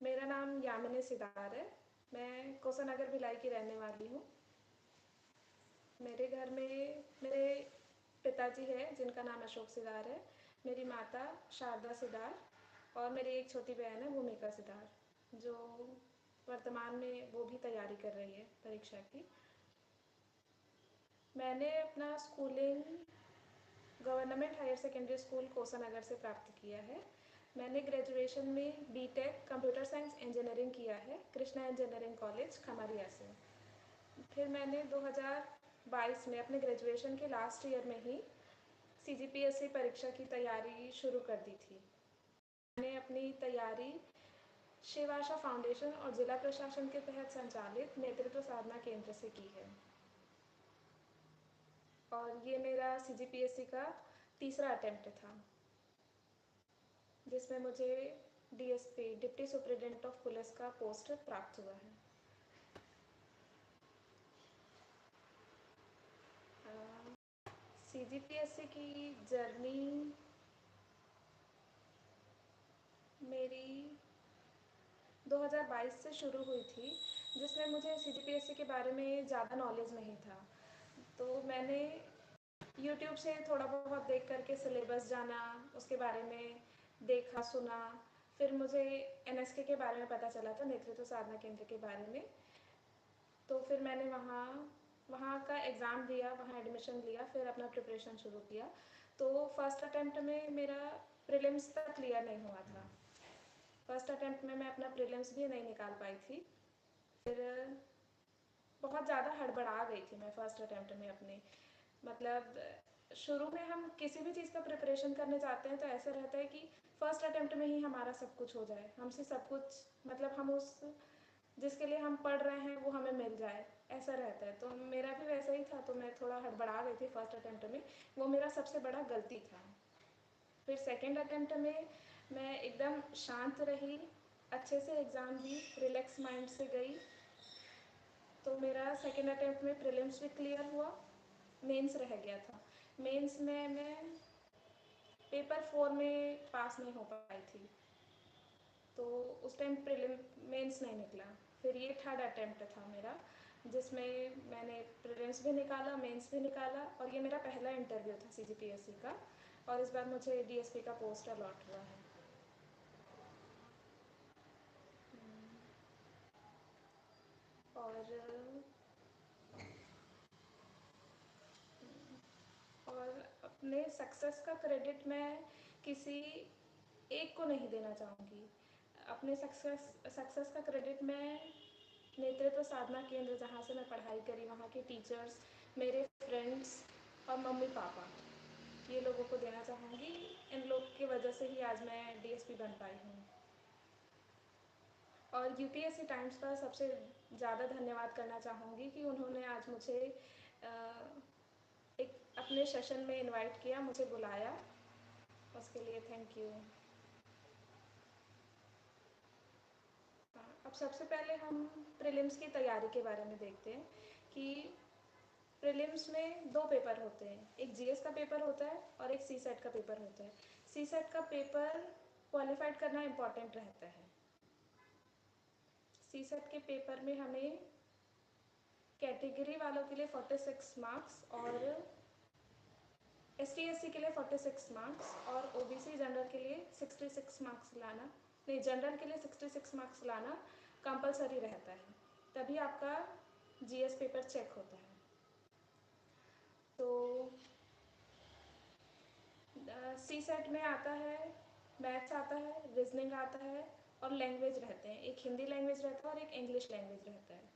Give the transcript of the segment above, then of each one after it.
मेरा नाम यामिनी सिदार है। मैं कोसानगर भिलाई की रहने वाली हूँ। मेरे घर में मेरे पिताजी हैं जिनका नाम अशोक सिदार है, मेरी माता शारदा सिदार और मेरी एक छोटी बहन है भूमिका सिदार, जो वर्तमान में वो भी तैयारी कर रही है परीक्षा की। मैंने अपना schooling government higher secondary school Kosanagar से प्राप्त किया है। मैंने ग्रेजुएशन में बीटेक कंप्यूटर साइंस इंजीनियरिंग किया है कृष्णा इंजीनियरिंग कॉलेज खमरिया से। फिर मैंने 2022 में अपने ग्रेजुएशन के लास्ट ईयर में ही CGPSC परीक्षा की तैयारी शुरू कर दी थी। मैंने अपनी तैयारी शिव आशा फाउंडेशन और जिला प्रशासन के तहत संचालित नेतृत्व साधना केंद्र से की है और ये मेरा CGPSC का तीसरा अटेम्प्ट था, जिसमें मुझे DSP deputy superintendent of police का पोस्ट प्राप्त हुआ है। CGPSC की जर्नी मेरी 2022 से शुरू हुई थी, जिसमें मुझे CGPSC के बारे में ज़्यादा नॉलेज नहीं था। तो मैंने YouTube से थोड़ा बहुत देख करके सिलेबस जाना, उसके बारे में देखा सुना। फिर मुझे NSK के बारे में पता चला था, नेतृत्व साधना केंद्र के बारे में। तो फिर मैंने वहाँ का एग्ज़ाम दिया, वहाँ एडमिशन लिया, फिर अपना प्रिपरेशन शुरू किया। तो फर्स्ट अटैम्प्ट में मेरा प्रीलिम्स तक क्लियर नहीं हुआ था। फर्स्ट अटैम्प्ट में मैं अपना प्रीलिम्स भी नहीं निकाल पाई थी। फिर बहुत ज़्यादा हड़बड़ा गई थी मैं फर्स्ट अटैम्प्ट में अपने। मतलब शुरू में हम किसी भी चीज़ का प्रिपरेशन करने जाते हैं तो ऐसा रहता है कि फर्स्ट अटैम्प्ट में ही हमारा सब कुछ हो जाए, हमसे सब कुछ, मतलब हम उस जिसके लिए हम पढ़ रहे हैं वो हमें मिल जाए, ऐसा रहता है। तो मेरा भी वैसा ही था, तो मैं थोड़ा हड़बड़ा गई थी फर्स्ट अटैम्प्ट में। वो मेरा सबसे बड़ा गलती था। फिर सेकेंड अटैम्प्ट में मैं एकदम शांत रही, अच्छे से एग्ज़ाम दी, रिलैक्स माइंड से गई। तो मेरा सेकेंड अटैम्प्ट में प्रीलिम्स भी क्लियर हुआ, मेंस रह गया था। मेंस में मैं पेपर 4 में पास नहीं हो पाई थी, तो उस टाइम प्रीलिम मेंस नहीं निकला। फिर ये थर्ड अटैम्प्ट था मेरा, जिसमें मैंने प्रीलिम्स भी निकाला, मेंस भी निकाला, और ये मेरा पहला इंटरव्यू था CGPSC का। और इस बार मुझे DSP का पोस्ट अलॉट हुआ है। और अपने सक्सेस का क्रेडिट मैं किसी एक को नहीं देना चाहूँगी। अपने सक्सेस का क्रेडिट मैं नेतृत्व साधना केंद्र, जहाँ से मैं पढ़ाई करी, वहाँ के टीचर्स, मेरे फ्रेंड्स और मम्मी पापा, ये लोगों को देना चाहूँगी। इन लोग की वजह से ही आज मैं DSP बन पाई हूँ। और UPSC टाइम्स का सबसे ज़्यादा धन्यवाद करना चाहूँगी कि उन्होंने आज मुझे एक अपने सेशन में इनवाइट किया, मुझे बुलाया, उसके लिए थैंक यू। अब सबसे पहले हम प्रीलिम्स की तैयारी के बारे में देखते हैं कि प्रीलिम्स में 2 पेपर होते हैं, एक GS का पेपर होता है और एक CSET का पेपर होता है। CSET का पेपर क्वालिफाइड करना इम्पॉर्टेंट रहता है। CSET के पेपर में हमें कैटेगरी वालों के लिए 46 मार्क्स और ST/SC के लिए 46 मार्क्स और OBC जनरल के लिए 66 मार्क्स लाना, नहीं, जनरल के लिए 66 मार्क्स लाना कंपलसरी रहता है, तभी आपका GS पेपर चेक होता है। तो CSET में आता है, मैथ्स आता है, रीजनिंग आता है और लैंग्वेज रहते हैं, एक हिंदी लैंग्वेज रहता है और एक इंग्लिश लैंग्वेज रहता है,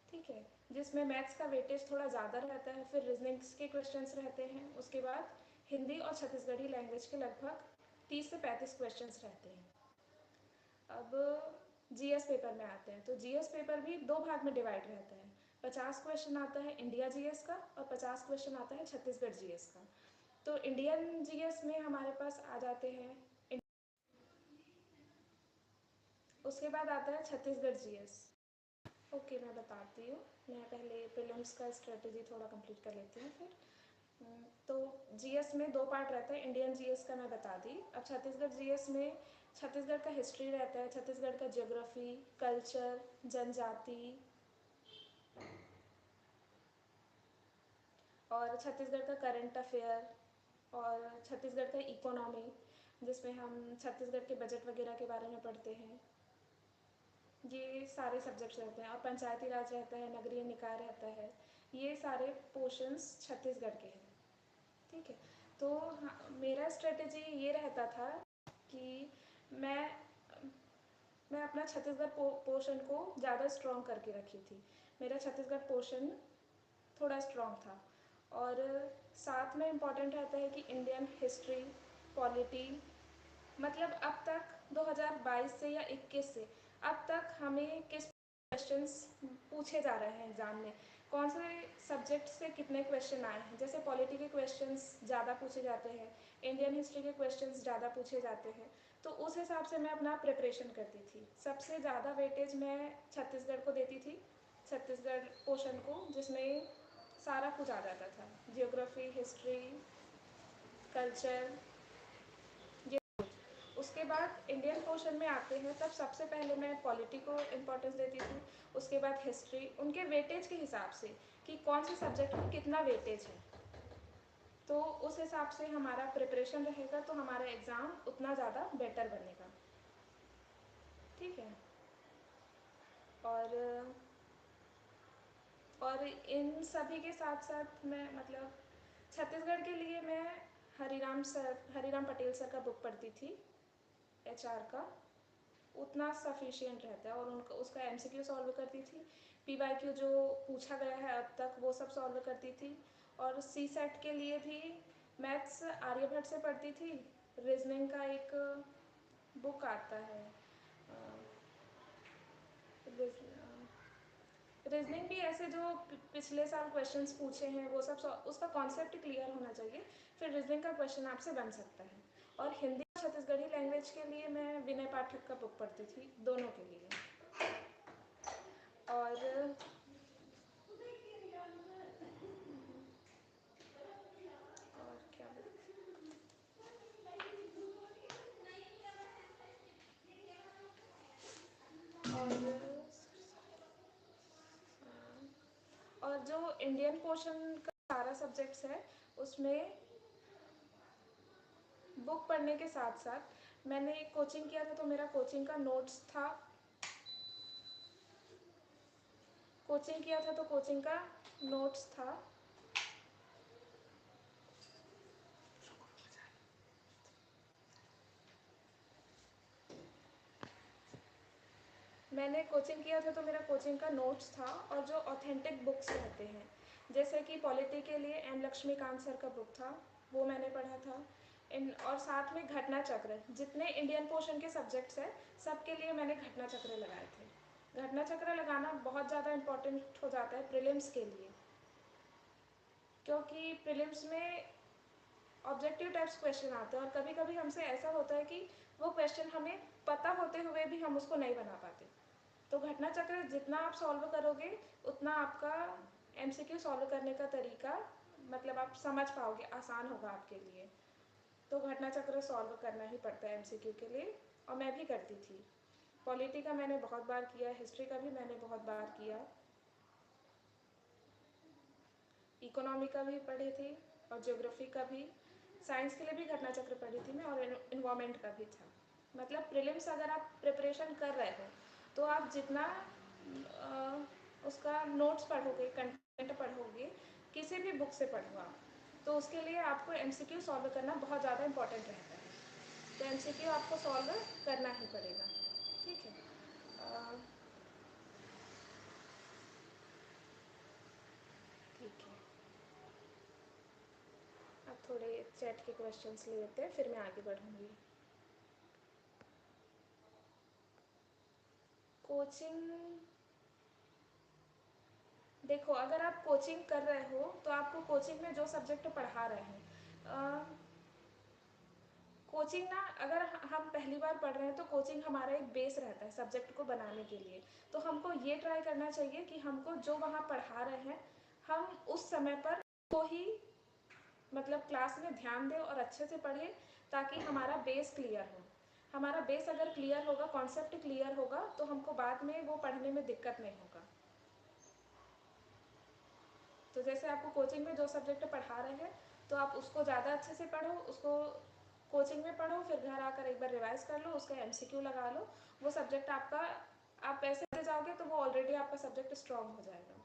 ठीक है, जिसमें मैथ्स का वेटेज थोड़ा ज़्यादा रहता है। फिर रीजनिंग्स के क्वेश्चंस रहते हैं, उसके बाद हिंदी और छत्तीसगढ़ी लैंग्वेज के लगभग 30 से 35 क्वेश्चंस रहते हैं। अब GS पेपर में आते हैं, तो GS पेपर भी 2 भाग में डिवाइड रहता है। 50 क्वेश्चन आता है इंडिया GS का और 50 क्वेश्चन आता है छत्तीसगढ़ GS का। तो इंडियन GS में हमारे पास आ जाते हैं, उसके बाद आता है छत्तीसगढ़ GS। ओके, मैं बताती हूँ। मैं पहले प्रीलिम्स का स्ट्रेटजी थोड़ा कंप्लीट कर लेती हूँ। फिर तो जीएस में दो पार्ट रहता है। इंडियन जीएस का मैं बता दी। अब छत्तीसगढ़ जीएस में छत्तीसगढ़ का हिस्ट्री रहता है, छत्तीसगढ़ का ज्योग्राफी, कल्चर, जनजाति, और छत्तीसगढ़ का करंट अफेयर, और छत्तीसगढ़ का इकोनॉमी, जिसमें हम छत्तीसगढ़ के बजट वगैरह के बारे में पढ़ते हैं। ये सारे सब्जेक्ट्स रहते हैं। और पंचायती राज रहता है, नगरीय निकाय रहता है। ये सारे पोर्शंस छत्तीसगढ़ के हैं। ठीक है। तो मेरा स्ट्रेटेजी ये रहता था कि मैं मैं अपना छत्तीसगढ़ पोर्शन को ज़्यादा स्ट्रॉन्ग करके रखी थी। मेरा छत्तीसगढ़ पोर्शन थोड़ा स्ट्रॉन्ग था। और साथ में इम्पॉर्टेंट रहता है कि इंडियन हिस्ट्री, पॉलिटी, मतलब अब तक 2022 से या 21 से अब तक हमें किस क्वेश्चंस पूछे जा रहे हैं एग्ज़ाम में, कौन से सब्जेक्ट से कितने क्वेश्चन आए हैं। जैसे पॉलिटी के क्वेश्चंस ज़्यादा पूछे जाते हैं, इंडियन हिस्ट्री के क्वेश्चंस ज़्यादा पूछे जाते हैं। तो उस हिसाब से मैं अपना प्रिपरेशन करती थी। सबसे ज़्यादा वेटेज मैं छत्तीसगढ़ को देती थी, छत्तीसगढ़ पोर्शन को, जिसमें सारा कुछ आ जाता था, जियोग्राफी, हिस्ट्री, कल्चर। उसके बाद इंडियन पोर्शन में आते हैं, तब सबसे पहले मैं पॉलिटी को इम्पोर्टेंस देती थी, उसके बाद हिस्ट्री, उनके वेटेज के हिसाब से कि कौन से सब्जेक्ट में कितना वेटेज है। तो उस हिसाब से हमारा प्रिपरेशन रहेगा, तो हमारा एग्ज़ाम उतना ज़्यादा बेटर बनेगा। ठीक है। और इन सभी के साथ साथ मैं मतलब छत्तीसगढ़ के लिए मैं हरीराम पटेल सर का बुक पढ़ती थी, एचआर का। उतना सफिशिएंट रहता है। और उनका उसका एमसीक्यू सॉल्व करती थी, पीवाईक्यू जो पूछा गया है अब तक वो सब सॉल्व करती थी। और सी सेट के लिए भी मैथ्स आर्यभट्ट से पढ़ती थी। रीजनिंग का एक बुक आता है, रीजनिंग भी ऐसे जो पिछले साल क्वेश्चंस पूछे हैं वो सब उसका कॉन्सेप्ट क्लियर होना चाहिए, फिर रीजनिंग का क्वेश्चन आपसे बन सकता है। और हिंदी और छत्तीसगढ़ी लैंग्वेज के लिए मैं विनय पाठक का बुक पढ़ती थी, दोनों के लिए। और क्या और जो इंडियन पोर्शन का सारा सब्जेक्ट्स है, उसमें बुक पढ़ने के साथ साथ मैंने कोचिंग किया था, तो मेरा कोचिंग का नोट्स था। कोचिंग किया था तो कोचिंग का नोट्स था। मैंने कोचिंग किया था तो मेरा कोचिंग का नोट्स था। और जो ऑथेंटिक बुक्स रहते हैं, जैसे कि पॉलिटी के लिए एम लक्ष्मीकांत सर का बुक था, वो मैंने पढ़ा था। और साथ में घटना चक्र, जितने इंडियन पोर्शन के सब्जेक्ट्स हैं सबके लिए मैंने घटना चक्र लगाए थे। घटना चक्र लगाना बहुत ज़्यादा इम्पॉर्टेंट हो जाता है प्रीलिम्स के लिए, क्योंकि प्रीलिम्स में ऑब्जेक्टिव टाइप्स क्वेश्चन आते हैं। और कभी कभी हमसे ऐसा होता है कि वो क्वेश्चन हमें पता होते हुए भी हम उसको नहीं बना पाते। तो घटना चक्र जितना आप सॉल्व करोगे उतना आपका एमसीक्यू सॉल्व करने का तरीका, मतलब आप समझ पाओगे, आसान होगा आपके लिए। तो घटना चक्र सॉल्व करना ही पड़ता है एमसीक्यू के लिए, और मैं भी करती थी। पॉलिटी का मैंने बहुत बार किया, हिस्ट्री का भी मैंने बहुत बार किया, इकोनॉमी का भी पढ़ी थी, और ज्योग्राफी का भी। साइंस के लिए भी घटना चक्र पढ़ी थी मैं, और इन्वायरमेंट का भी था। मतलब प्रीलिम्स अगर आप प्रिपरेशन कर रहे हो तो आप जितना उसका नोट्स पढ़ोगे, कंटेंट पढ़ोगे, किसी भी बुक से पढ़ो आप, तो उसके लिए आपको एमसीक्यू सॉल्व करना बहुत ज़्यादा इम्पॉर्टेंट रहता है। तो एमसीक्यू आपको सॉल्व करना ही पड़ेगा। ठीक है। ठीक है। अब थोड़े चैट के क्वेश्चंस ले लेते हैं, फिर मैं आगे बढ़ूँगी। कोचिंग, देखो अगर आप कोचिंग कर रहे हो तो आपको कोचिंग में जो सब्जेक्ट पढ़ा रहे हैं, कोचिंग ना, अगर हम पहली बार पढ़ रहे हैं तो कोचिंग हमारा एक बेस रहता है सब्जेक्ट को बनाने के लिए। तो हमको ये ट्राई करना चाहिए कि हमको जो वहाँ पढ़ा रहे हैं हम उस समय पर को ही मतलब क्लास में ध्यान दें और अच्छे से पढ़ें, ताकि हमारा बेस क्लियर हो। हमारा बेस अगर क्लियर होगा, कॉन्सेप्ट क्लियर होगा, तो हमको बाद में वो पढ़ने में दिक्कत नहीं होगा। तो जैसे आपको कोचिंग में जो सब्जेक्ट पढ़ा रहे हैं, तो आप उसको ज़्यादा अच्छे से पढ़ो, उसको कोचिंग में पढ़ो, फिर घर आकर एक बार रिवाइज कर लो, उसका एमसीक्यू लगा लो। वो सब्जेक्ट आपका, आप ऐसे जाओगे तो वो ऑलरेडी आपका सब्जेक्ट स्ट्रॉन्ग हो जाएगा।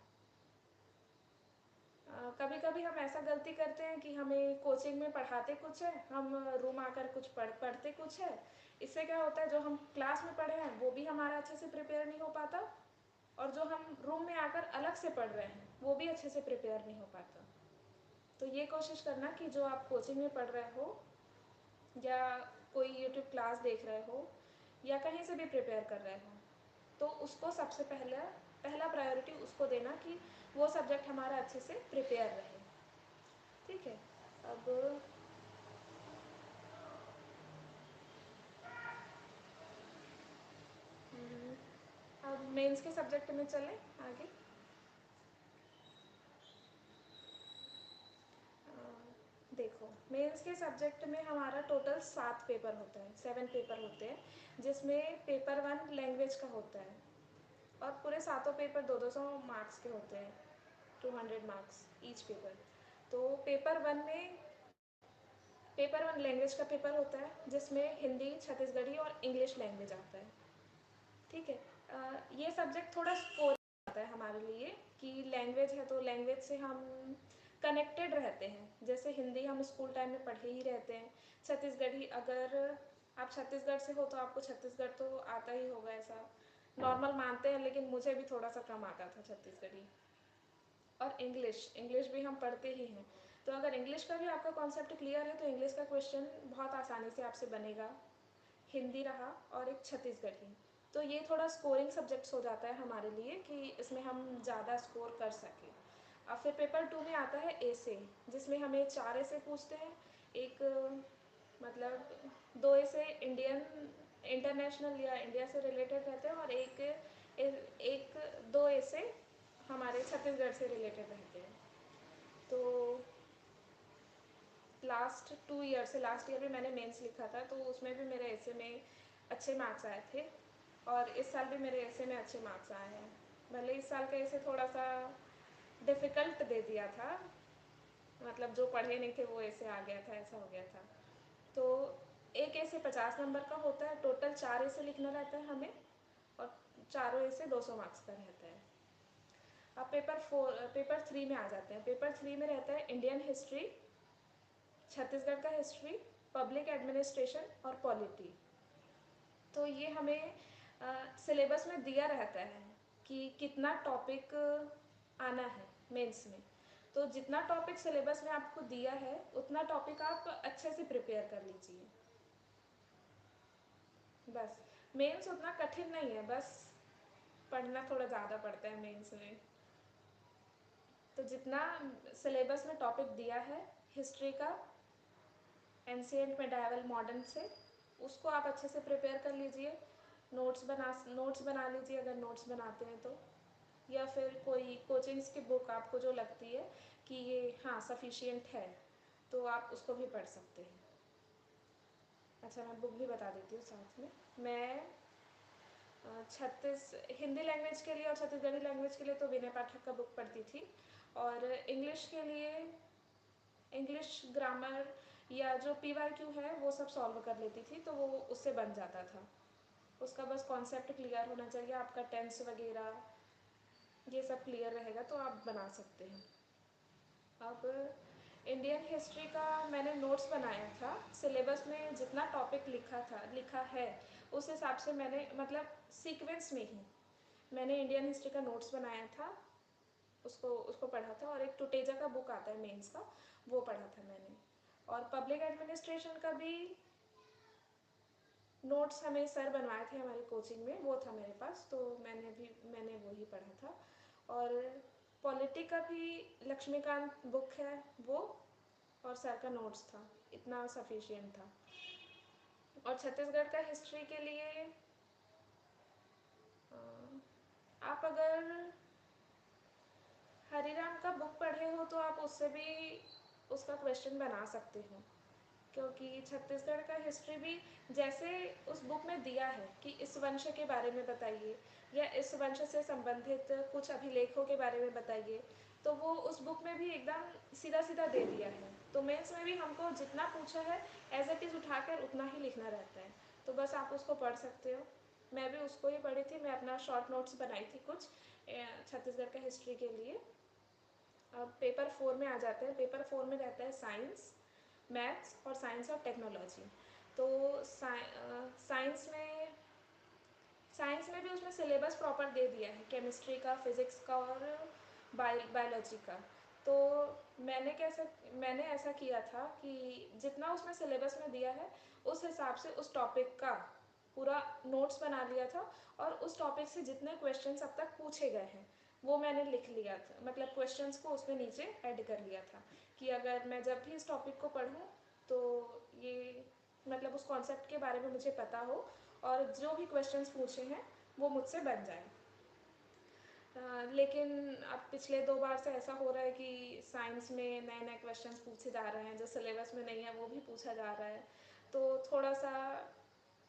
कभी कभी हम ऐसा गलती करते हैं कि हमें कोचिंग में पढ़ाते कुछ है, हम रूम आकर कुछ पढ़ते कुछ है। इससे क्या होता है, जो हम क्लास में पढ़े हैं वो भी हमारा अच्छे से प्रिपेयर नहीं हो पाता, और जो हम रूम में आकर अलग से पढ़ रहे हैं वो भी अच्छे से प्रिपेयर नहीं हो पाता। तो ये कोशिश करना कि जो आप कोचिंग में पढ़ रहे हो, या कोई यूट्यूब क्लास देख रहे हो, या कहीं से भी प्रिपेयर कर रहे हो, तो उसको सबसे पहला प्रायोरिटी उसको देना कि वो सब्जेक्ट हमारा अच्छे से प्रिपेयर रहे। ठीक है। अब अब मेंस के सब्जेक्ट में चलें आगे। देखो, मेंस के सब्जेक्ट में हमारा टोटल 7 पेपर होता है, 7 पेपर होते हैं, जिसमें पेपर 1 लैंग्वेज का होता है, और पूरे सातों पेपर 200 मार्क्स के होते हैं, 200 मार्क्स ईच पेपर। तो पेपर वन लैंग्वेज का पेपर होता है, जिसमें हिंदी, छत्तीसगढ़ी और इंग्लिश लैंग्वेज आता है। ठीक है। ये सब्जेक्ट थोड़ा स्कोर आता है हमारे लिए, कि लैंग्वेज है तो लैंग्वेज से हम कनेक्टेड रहते हैं। जैसे हिंदी हम स्कूल टाइम में पढ़े ही रहते हैं, छत्तीसगढ़ी अगर आप छत्तीसगढ़ से हो तो आपको छत्तीसगढ़ तो आता ही होगा, ऐसा नॉर्मल मानते हैं, लेकिन मुझे भी थोड़ा सा कम आता था छत्तीसगढ़ी। और इंग्लिश इंग्लिश भी हम पढ़ते ही हैं। तो अगर इंग्लिश का भी आपका कॉन्सेप्ट क्लियर है तो इंग्लिश का क्वेश्चन बहुत आसानी से आपसे बनेगा। हिंदी रहा, और एक छत्तीसगढ़ी। तो ये थोड़ा स्कोरिंग सब्जेक्ट्स हो जाता है हमारे लिए, कि इसमें हम ज़्यादा स्कोर कर सकें। अब फिर पेपर 2 में आता है ऐसे, जिसमें हमें 4 ऐसे पूछते हैं। एक मतलब 2 ऐसे इंडियन, इंटरनेशनल या इंडिया से रिलेटेड रहते हैं, और एक 2 ऐसे हमारे छत्तीसगढ़ से रिलेटेड रहते हैं। तो लास्ट ईयर भी मैंने मेंस लिखा था, तो उसमें भी मेरे ऐसे में अच्छे मार्क्स आए थे, और इस साल भी मेरे ऐसे में अच्छे मार्क्स आए हैं। भले इस साल का ऐसे थोड़ा सा डिफ़िकल्ट दे दिया था, मतलब जो पढ़े नहीं थे वो ऐसे आ गया था, ऐसा हो गया था। तो एक ऐसे 50 नंबर का होता है, टोटल 4 ऐसे लिखना रहता है हमें, और चारों ऐसे 200 मार्क्स का रहता है। अब पेपर 3 में आ जाते हैं। पेपर 3 में रहता है इंडियन हिस्ट्री, छत्तीसगढ़ का हिस्ट्री, पब्लिक एडमिनिस्ट्रेशन और पॉलिटी। तो ये हमें सिलेबस में दिया रहता है कि कितना टॉपिक आना है मेंस में। तो जितना टॉपिक सिलेबस में आपको दिया है, उतना टॉपिक आप अच्छे से प्रिपेयर कर लीजिए। बस, मेंस उतना कठिन नहीं है, बस पढ़ना थोड़ा ज़्यादा पड़ता है मेंस में। तो जितना सिलेबस में टॉपिक दिया है हिस्ट्री का, एंशिएंट, मेडाइवल, मॉडर्न से, उसको आप अच्छे से प्रिपेयर कर लीजिए। नोट्स बना लीजिए अगर नोट्स बनाते हैं तो, या फिर कोई कोचिंग्स की बुक आपको जो लगती है कि ये हाँ सफिशिएंट है, तो आप उसको भी पढ़ सकते हैं। अच्छा, मैं बुक भी बता देती हूँ साथ में। मैं हिंदी लैंग्वेज के लिए और छत्तीसगढ़ी लैंग्वेज के लिए तो विनय पाठक का बुक पढ़ती थी, और इंग्लिश के लिए इंग्लिश ग्रामर या जो PYQ है वो सब सॉल्व कर लेती थी, तो वो उससे बन जाता था। उसका बस कॉन्सेप्ट क्लियर होना चाहिए, आपका टेंस वगैरह ये सब क्लियर रहेगा तो आप बना सकते हैं। अब इंडियन हिस्ट्री का मैंने नोट्स बनाया था, सिलेबस में जितना टॉपिक लिखा है उस हिसाब से मैंने, मतलब सीक्वेंस में ही मैंने इंडियन हिस्ट्री का नोट्स बनाया था, उसको उसको पढ़ा था। और एक टुटेजा का बुक आता है मेंस का, वो पढ़ा था मैंने। और पब्लिक एडमिनिस्ट्रेशन का भी नोट्स हमें सर बनवाए थे हमारी कोचिंग में, वो था मेरे पास, तो मैंने वो ही पढ़ा था। और पॉलिटी का भी लक्ष्मीकांत बुक है वो, और सर का नोट्स था, इतना सफिशिएंट था। और छत्तीसगढ़ का हिस्ट्री के लिए आप अगर हरिराम का बुक पढ़े हो तो आप उससे भी उसका क्वेश्चन बना सकते हो, क्योंकि छत्तीसगढ़ का हिस्ट्री भी जैसे उस बुक में दिया है कि इस वंश के बारे में बताइए या इस वंश से संबंधित कुछ अभिलेखों के बारे में बताइए, तो वो उस बुक में भी एकदम सीधा सीधा दे दिया है। तो मेंस में भी हमको जितना पूछा है एज इट इज़ उठाकर उतना ही लिखना रहता है, तो बस आप उसको पढ़ सकते हो। मैं भी उसको ही पढ़ी थी, मैं अपना शॉर्ट नोट्स बनाई थी कुछ छत्तीसगढ़ का हिस्ट्री के लिए। अब पेपर 4 में आ जाते हैं। पेपर 4 में रहता है साइंस, मैथ्स और साइंस और टेक्नोलॉजी। तो साइंस में भी उसमें सिलेबस प्रॉपर दे दिया है, केमिस्ट्री का, फिज़िक्स का और बायोलॉजी का। तो मैंने ऐसा किया था कि जितना उसमें सिलेबस में दिया है उस हिसाब से उस टॉपिक का पूरा नोट्स बना लिया था, और उस टॉपिक से जितने क्वेश्चंस अब तक पूछे गए हैं वो मैंने लिख लिया था, मतलब क्वेश्चंस को उसमें नीचे ऐड कर लिया था कि अगर मैं जब भी इस टॉपिक को पढूं तो ये मतलब उस कॉन्सेप्ट के बारे में मुझे पता हो और जो भी क्वेश्चंस पूछे हैं वो मुझसे बन जाए। लेकिन अब पिछले 2 बार से ऐसा हो रहा है कि साइंस में नए नए क्वेश्चंस पूछे जा रहे हैं, जो सिलेबस में नहीं है वो भी पूछा जा रहा है। तो थोड़ा सा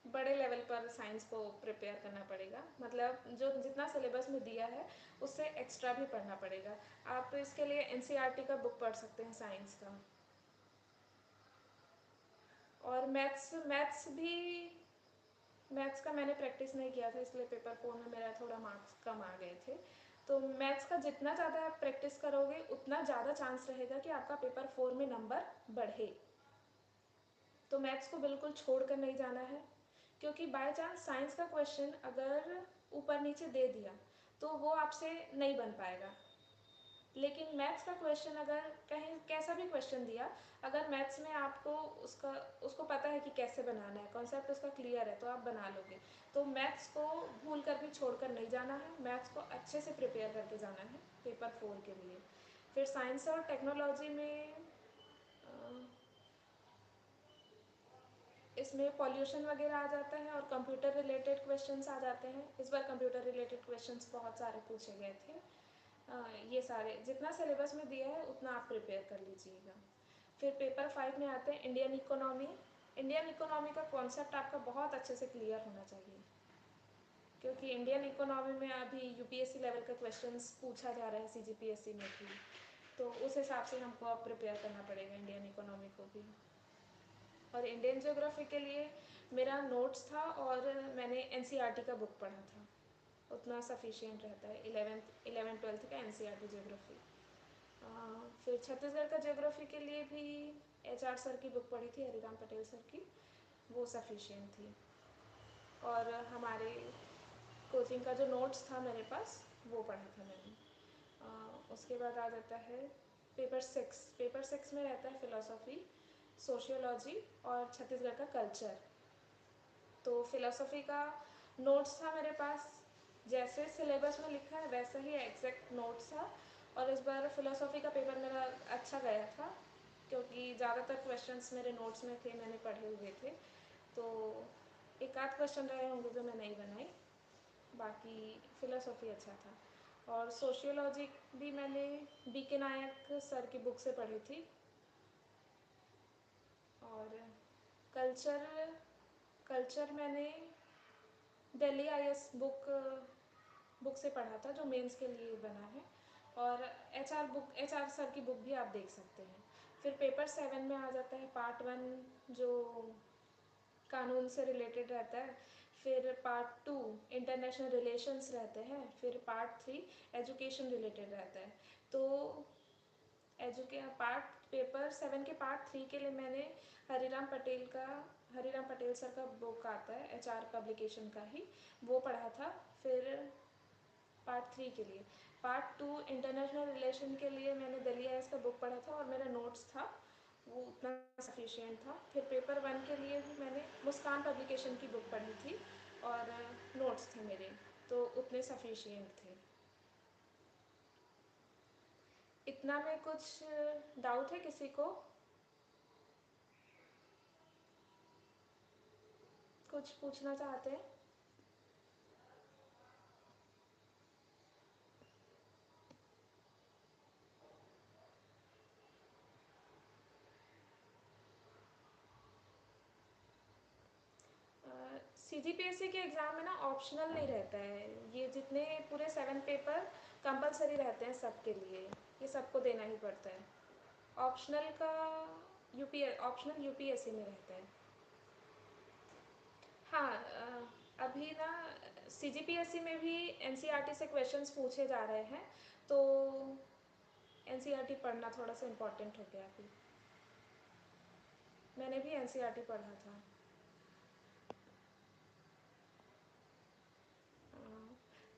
बड़े लेवल पर साइंस को प्रिपेयर करना पड़ेगा, मतलब जो जितना सिलेबस में दिया है उससे एक्स्ट्रा भी पढ़ना पड़ेगा। आप इसके लिए एनसीईआरटी का बुक पढ़ सकते हैं साइंस का। और मैथ्स का मैंने प्रैक्टिस नहीं किया था, इसलिए पेपर 4 में मेरा थोड़ा मार्क्स कम आ गए थे। तो मैथ्स का जितना ज़्यादा आप प्रैक्टिस करोगे उतना ज़्यादा चांस रहेगा कि आपका पेपर 4 में नंबर बढ़े। तो मैथ्स को बिल्कुल छोड़ कर नहीं जाना है, क्योंकि बाय चांस साइंस का क्वेश्चन अगर ऊपर नीचे दे दिया तो वो आपसे नहीं बन पाएगा। लेकिन मैथ्स का क्वेश्चन अगर कहीं कैसा भी क्वेश्चन दिया, अगर मैथ्स में आपको उसको पता है कि कैसे बनाना है, कॉन्सेप्ट उसका क्लियर है, तो आप बना लोगे। तो मैथ्स को भूल कर भी छोड़ कर नहीं जाना है, मैथ्स को अच्छे से प्रिपेयर करके जाना है पेपर 4 के लिए। फिर साइंस और टेक्नोलॉजी में इसमें पॉल्यूशन वगैरह आ जाता है और कंप्यूटर रिलेटेड क्वेश्चंस आ जाते हैं। इस बार कंप्यूटर रिलेटेड क्वेश्चंस बहुत सारे पूछे गए थे। ये सारे जितना सिलेबस में दिया है उतना आप प्रिपेयर कर लीजिएगा। फिर पेपर 5 में आते हैं इंडियन इकोनॉमी। इंडियन इकोनॉमी का कॉन्सेप्ट आपका बहुत अच्छे से क्लियर होना चाहिए, क्योंकि इंडियन इकोनॉमी में अभी यूपीएससी लेवल का क्वेश्चंस पूछा जा रहा है सीजीपीएससी में भी, तो उस हिसाब से हमको अब प्रिपेयर करना पड़ेगा इंडियन इकोनॉमी को भी। और इंडियन ज्योग्राफी के लिए मेरा नोट्स था और मैंने एनसीईआरटी का बुक पढ़ा था, उतना सफिशिएंट रहता है 11th 12th का एनसीईआरटी ज्योग्राफी। फिर छत्तीसगढ़ का ज्योग्राफी के लिए भी एचआर सर की बुक पढ़ी थी, हरिराम पटेल सर की, वो सफिशिएंट थी। और हमारे कोचिंग का जो नोट्स था मेरे पास वो पढ़ा था मैंने। उसके बाद आ जाता है पेपर 6। पेपर 6 में रहता है फिलोसॉफी, सोशियोलॉजी और छत्तीसगढ़ का कल्चर। तो फिलोसॉफी का नोट्स था मेरे पास, जैसे सिलेबस में लिखा है वैसा ही एग्जैक्ट नोट्स था। और इस बार फिलोसॉफी का पेपर मेरा अच्छा गया था, क्योंकि ज़्यादातर क्वेश्चंस मेरे नोट्स में थे, मैंने पढ़े हुए थे। तो एक आध क्वेश्चन रहे होंगे जो मैं नहीं बनाई, बाकी फिलोसॉफी अच्छा था। और सोशियोलॉजी भी मैंने बीके नायक सर की बुक से पढ़ी थी। और कल्चर कल्चर मैंने दिल्ली आईएएस बुक से पढ़ा था, जो मेंस के लिए बना है। और एचआर सर की बुक भी आप देख सकते हैं। फिर पेपर 7 में आ जाता है पार्ट 1, जो कानून से रिलेटेड रहता है। फिर पार्ट 2 इंटरनेशनल रिलेशंस रहते हैं। फिर पार्ट 3 एजुकेशन रिलेटेड रहता है। तो पेपर 7 के पार्ट 3 के लिए मैंने हरिराम पटेल सर का बुक आता है एचआर पब्लिकेशन का ही, वो पढ़ा था। फिर पार्ट 3 के लिए पार्ट 2 इंटरनेशनल रिलेशन के लिए मैंने दिल्ली आईएएस का बुक पढ़ा था और मेरा नोट्स था वो उतना सफिशिएंट था। फिर पेपर 1 के लिए भी मैंने मुस्कान पब्लिकेशन की बुक पढ़ी थी और नोट्स थे मेरे, तो उतने सफिशिएंट थे। इतना में कुछ डाउट है किसी को? कुछ पूछना चाहते हैं? सीजीपीएससी के एग्ज़ाम में ना ऑप्शनल नहीं रहता है, ये जितने पूरे 7 पेपर कंपलसरी रहते हैं सबके लिए, ये सबको देना ही पड़ता है। ऑप्शनल का ऑप्शनल यूपीएससी में रहता है। हाँ, अभी ना सीजीपीएससी में भी एनसीईआरटी से क्वेश्चंस पूछे जा रहे हैं, तो एनसीईआरटी पढ़ना थोड़ा सा इम्पोर्टेंट हो गया अभी। मैंने भी एनसीईआरटी पढ़ा था।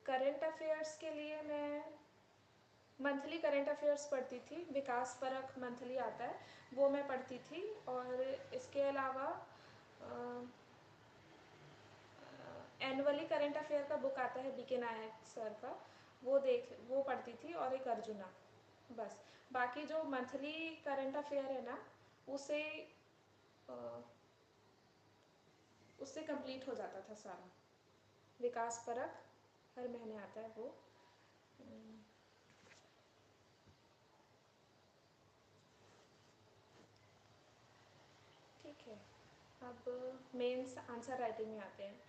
करंट अफेयर्स के लिए मैं मंथली करंट अफेयर्स पढ़ती थी, विकास परख मंथली आता है, वो मैं पढ़ती थी। और इसके अलावा एनुअली करंट अफेयर का बुक आता है बीके नायक सर का, वो पढ़ती थी, और एक अर्जुना, बस। बाकी जो मंथली करंट अफेयर है ना, उसे उससे कंप्लीट हो जाता था सारा। विकास परख हर महीने आता है वो। ठीक है, अब मेंस आंसर राइटिंग में आते हैं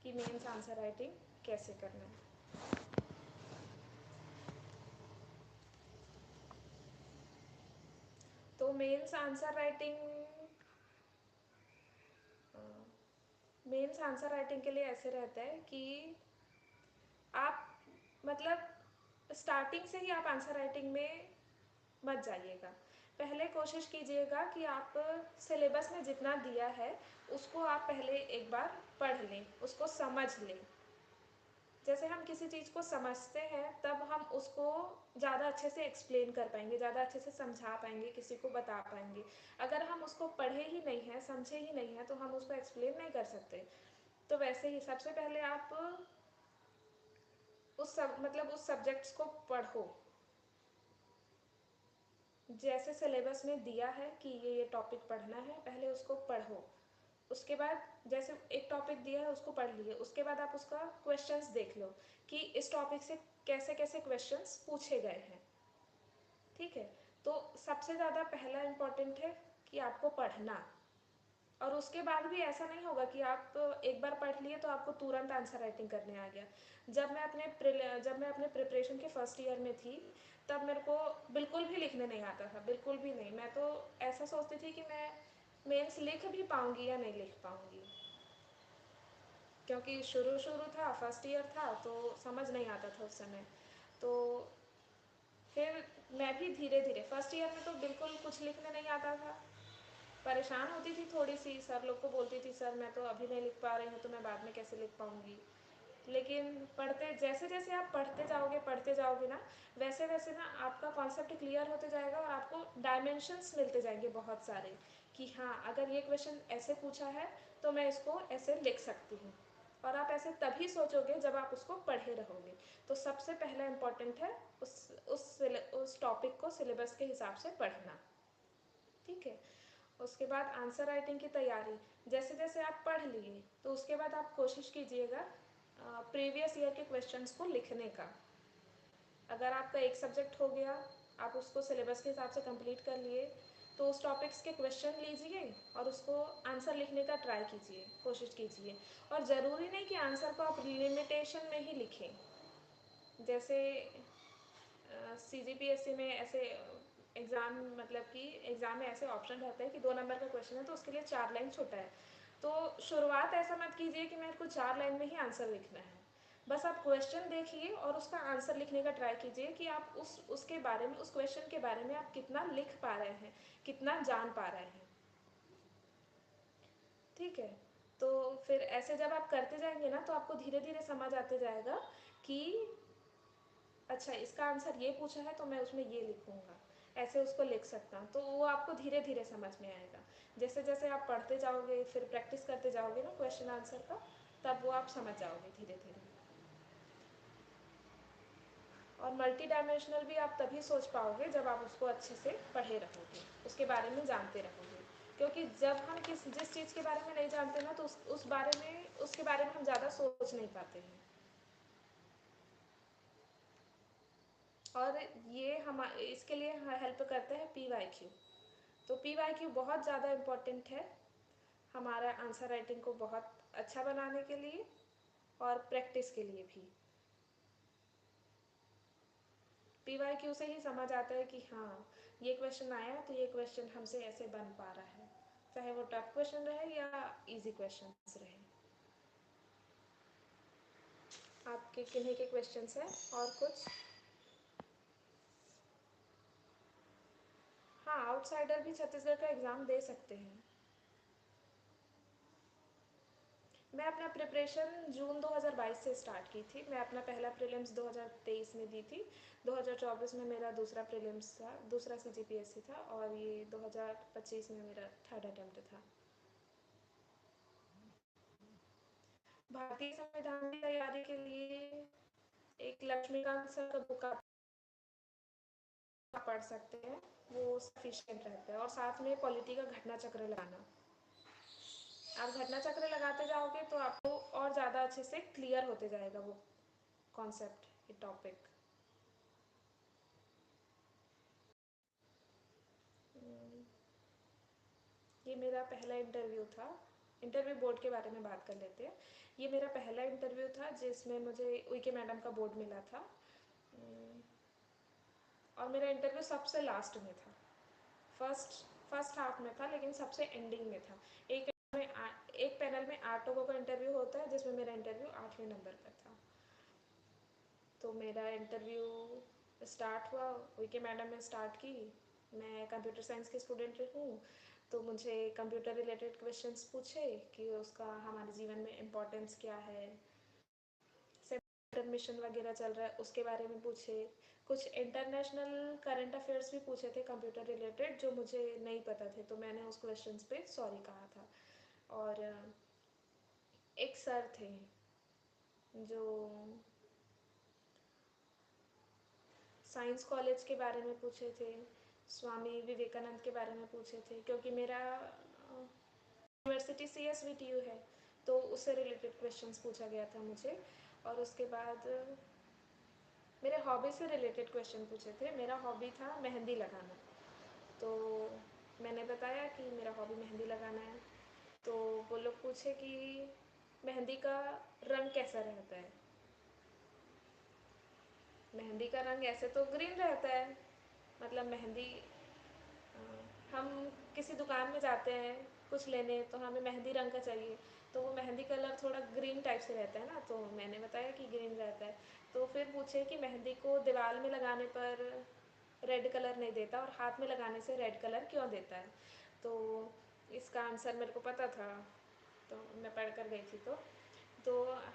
कि मेंस आंसर राइटिंग कैसे करना है। तो मेंस आंसर राइटिंग के लिए ऐसे रहता है कि आप मतलब स्टार्टिंग से ही आप आंसर राइटिंग में मत जाइएगा। पहले कोशिश कीजिएगा कि आप सिलेबस में जितना दिया है उसको आप पहले एक बार पढ़ लें, उसको समझ लें। जैसे हम किसी चीज़ को समझते हैं तब हम उसको ज़्यादा अच्छे से एक्सप्लेन कर पाएंगे, ज़्यादा अच्छे से समझा पाएंगे, किसी को बता पाएंगे। अगर हम उसको पढ़े ही नहीं हैं, समझे ही नहीं हैं, तो हम उसको एक्सप्लेन नहीं कर सकते। तो वैसे ही सबसे पहले आप उस सब्जेक्ट्स को पढ़ो, जैसे सिलेबस में दिया है कि ये टॉपिक पढ़ना है, पहले उसको पढ़ो। उसके बाद जैसे एक टॉपिक दिया है उसको पढ़ लिए, उसके बाद आप उसका क्वेश्चंस देख लो कि इस टॉपिक से कैसे कैसे क्वेश्चंस पूछे गए हैं। ठीक है, तो सबसे ज़्यादा पहला इम्पॉर्टेंट है कि आपको पढ़ना। और उसके बाद भी ऐसा नहीं होगा कि आप एक बार पढ़ लिए तो आपको तुरंत आंसर राइटिंग करने आ गया। जब मैं अपने प्रिपरेशन के फर्स्ट ईयर में थी, तब मेरे को बिल्कुल भी लिखने नहीं आता था, बिल्कुल भी नहीं। मैं तो ऐसा सोचती थी कि मैं मेंस लिख भी पाऊँगी या नहीं लिख पाऊँगी, क्योंकि शुरू शुरू था, फर्स्ट ईयर था, तो समझ नहीं आता था उस समय। तो फिर मैं भी धीरे धीरे, फर्स्ट ईयर में तो बिल्कुल कुछ लिखने नहीं आता था, परेशान होती थी थोड़ी सी, सर लोग को बोलती थी सर मैं तो अभी नहीं लिख पा रही हूँ, तो मैं बाद में कैसे लिख पाऊँगी। लेकिन जैसे जैसे आप पढ़ते जाओगे ना, वैसे वैसे ना आपका कॉन्सेप्ट क्लियर होते जाएगा, और आपको डायमेंशंस मिलते जाएंगे बहुत सारे कि हाँ, अगर ये क्वेश्चन ऐसे पूछा है तो मैं इसको ऐसे लिख सकती हूँ। और आप ऐसे तभी सोचोगे जब आप उसको पढ़े रहोगे। तो सबसे पहला इम्पॉर्टेंट है उस टॉपिक को सिलेबस के हिसाब से पढ़ना। ठीक है, उसके बाद आंसर राइटिंग की तैयारी, जैसे जैसे आप पढ़ लिए तो उसके बाद आप कोशिश कीजिएगा प्रीवियस ईयर के क्वेश्चंस को लिखने का। अगर आपका एक सब्जेक्ट हो गया, आप उसको सिलेबस के हिसाब से कंप्लीट कर लिए, तो उस टॉपिक्स के क्वेश्चन लीजिए और उसको आंसर लिखने का ट्राई कीजिए, कोशिश कीजिए। और ज़रूरी नहीं कि आंसर को आप लिमिटेशन में ही लिखें। जैसे सीजीपीएससी में ऐसे एग्ज़ाम मतलब कि एग्ज़ाम में ऐसे ऑप्शन रहते हैं कि 2 नंबर का क्वेश्चन है तो उसके लिए 4 लाइन छोटा है। तो शुरुआत ऐसा मत कीजिए कि मेरे को 4 लाइन में ही आंसर लिखना है। बस आप क्वेश्चन देखिए और उसका आंसर लिखने का ट्राई कीजिए कि आप उसके बारे में, उस क्वेश्चन के बारे में आप कितना लिख पा रहे हैं, कितना जान पा रहे हैं। ठीक है, तो फिर ऐसे जब आप करते जाएंगे ना, तो आपको धीरे धीरे समझ आते जाएगा कि अच्छा, इसका आंसर ये पूछा है तो मैं उसमें ये लिखूंगा, ऐसे उसको लिख सकता हूँ। तो वो आपको धीरे धीरे समझ में आएगा। जैसे जैसे आप पढ़ते जाओगे, फिर प्रैक्टिस करते जाओगे ना क्वेश्चन आंसर का, तब वो आप समझ जाओगे धीरे धीरे। और मल्टी डायमेंशनल भी आप तभी सोच पाओगे जब आप उसको अच्छे से पढ़े रहोगे, उसके बारे में जानते रहोगे। क्योंकि जब हम जिस चीज़ के बारे में नहीं जानते ना, तो उसके बारे में हम ज़्यादा सोच नहीं पाते हैं। और ये हम इसके लिए हेल्प करते हैं PYQ। तो PYQ बहुत ज़्यादा इम्पोर्टेंट है, हमारा आंसर राइटिंग को बहुत अच्छा बनाने के लिए और प्रैक्टिस के लिए भी। पीवाईक्यू से ही समझ आता है कि हाँ ये क्वेश्चन आया तो ये क्वेश्चन हमसे ऐसे बन पा रहा है, चाहे वो टफ क्वेश्चन रहे या इजी क्वेश्चन रहे। आपके किन्हीं के क्वेश्चंस हैं और कुछ? हाँ, आउटसाइडर भी छत्तीसगढ़ का एग्ज़ाम दे सकते हैं। मैं अपना प्रिपरेशन जून 2022 से स्टार्ट की थी। मैं अपना पहला प्रीलिम्स 2023 में दी थी। 2024 में मेरा दूसरा प्रीलिम्स था, दूसरा सीजीपीएससी था, और ये 2025 में मेरा थर्ड अटेम्प्ट था। भारतीय संविधान की तैयारी के लिए एक लक्ष्मीकांत सर का बुक आप पढ़ सकते हैं, वो सफिशिएंट रहता है। और साथ में पॉलिटी का घटना चक्र लगाना, आप घटना चक्र लगाते जाओगे तो आपको और ज़्यादा अच्छे से क्लियर होते जाएगा वो कॉन्सेप्ट, ये टॉपिक। ये मेरा पहला इंटरव्यू था। इंटरव्यू बोर्ड के बारे में बात कर लेते हैं। ये मेरा पहला इंटरव्यू था जिसमें मुझे उइके मैडम का बोर्ड मिला था, और मेरा इंटरव्यू सबसे लास्ट में था। फर्स्ट फर्स्ट हाफ में था लेकिन सबसे एंडिंग में था। एक पैनल में 8 लोगों का इंटरव्यू होता है, जिसमें मेरा इंटरव्यू 8वें नंबर पर था। तो मेरा इंटरव्यू स्टार्ट हुआ, उइके मैडम ने स्टार्ट की। मैं कंप्यूटर साइंस की स्टूडेंट हूँ, तो मुझे कंप्यूटर रिलेटेड क्वेश्चंस पूछे कि उसका हमारे जीवन में इम्पोर्टेंस क्या है, सेंटर मिशन वगैरह चल रहा है उसके बारे में पूछे। कुछ इंटरनेशनल करंट अफेयर्स भी पूछे थे कंप्यूटर रिलेटेड, जो मुझे नहीं पता थे, तो मैंने उस क्वेश्चंस पे सॉरी कहा था। और एक सर थे जो साइंस कॉलेज के बारे में पूछे थे, स्वामी विवेकानंद के बारे में पूछे थे, क्योंकि मेरा यूनिवर्सिटी CSVTU है, तो उससे रिलेटेड क्वेश्चंस पूछा गया था मुझे। और उसके बाद मेरे हॉबी से रिलेटेड क्वेश्चन पूछे थे। मेरा हॉबी था मेहंदी लगाना, तो मैंने बताया कि मेरा हॉबी मेहंदी लगाना है। तो वो लोग पूछे कि मेहंदी का रंग कैसा रहता है। मेहंदी का रंग ऐसे तो ग्रीन रहता है, मतलब मेहंदी, हम किसी दुकान में जाते हैं कुछ लेने, तो हमें मेहंदी रंग का चाहिए, तो वो मेहंदी कलर थोड़ा ग्रीन टाइप से रहता है ना, तो मैंने बताया कि ग्रीन रहता है। तो फिर पूछे कि मेहंदी को दीवार में लगाने पर रेड कलर नहीं देता और हाथ में लगाने से रेड कलर क्यों देता है। तो इसका आंसर मेरे को पता था, तो मैं पढ़ कर गई थी। तो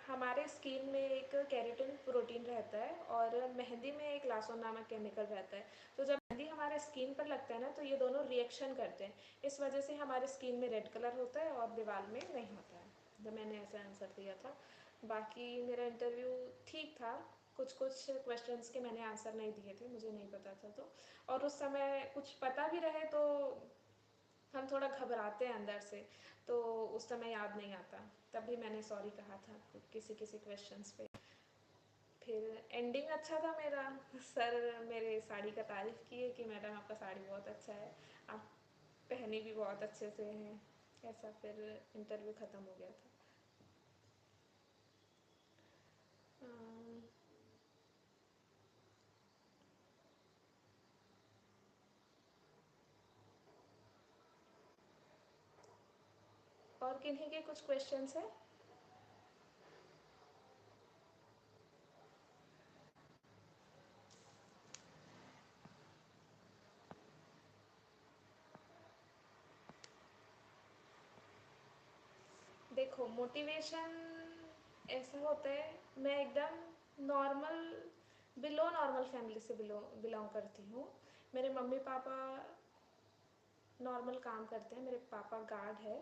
हमारे स्किन में एक केराटिन प्रोटीन रहता है और मेहंदी में एक लासोन नामक केमिकल रहता है। तो जब मेहंदी हमारे स्किन पर लगता है ना, तो ये दोनों रिएक्शन करते हैं, इस वजह से हमारे स्किन में रेड कलर होता है और दीवार में नहीं होता है। तो मैंने ऐसा आंसर दिया था। बाकी मेरा इंटरव्यू ठीक था, कुछ कुछ क्वेश्चंस के मैंने आंसर नहीं दिए थे, मुझे नहीं पता था। तो और उस समय कुछ पता भी रहे तो हम थोड़ा घबराते हैं अंदर से, तो उस समय याद नहीं आता, तभी मैंने सॉरी कहा था किसी किसी क्वेश्चंस पे। फिर एंडिंग अच्छा था मेरा। सर मेरे साड़ी का तारीफ़ किए कि मैडम आपका साड़ी बहुत अच्छा है, आप पहनी भी बहुत अच्छे से हैं, ऐसा। फिर इंटरव्यू ख़त्म हो गया था। अम, और किन्हीं के कुछ क्वेश्चंस हैं? देखो, मोटिवेशन ऐसा होता है, मैं एकदम नॉर्मल, बिलो नॉर्मल फैमिली से बिलोंग करती हूँ। मेरे मम्मी पापा नॉर्मल काम करते हैं। मेरे पापा गार्ड है,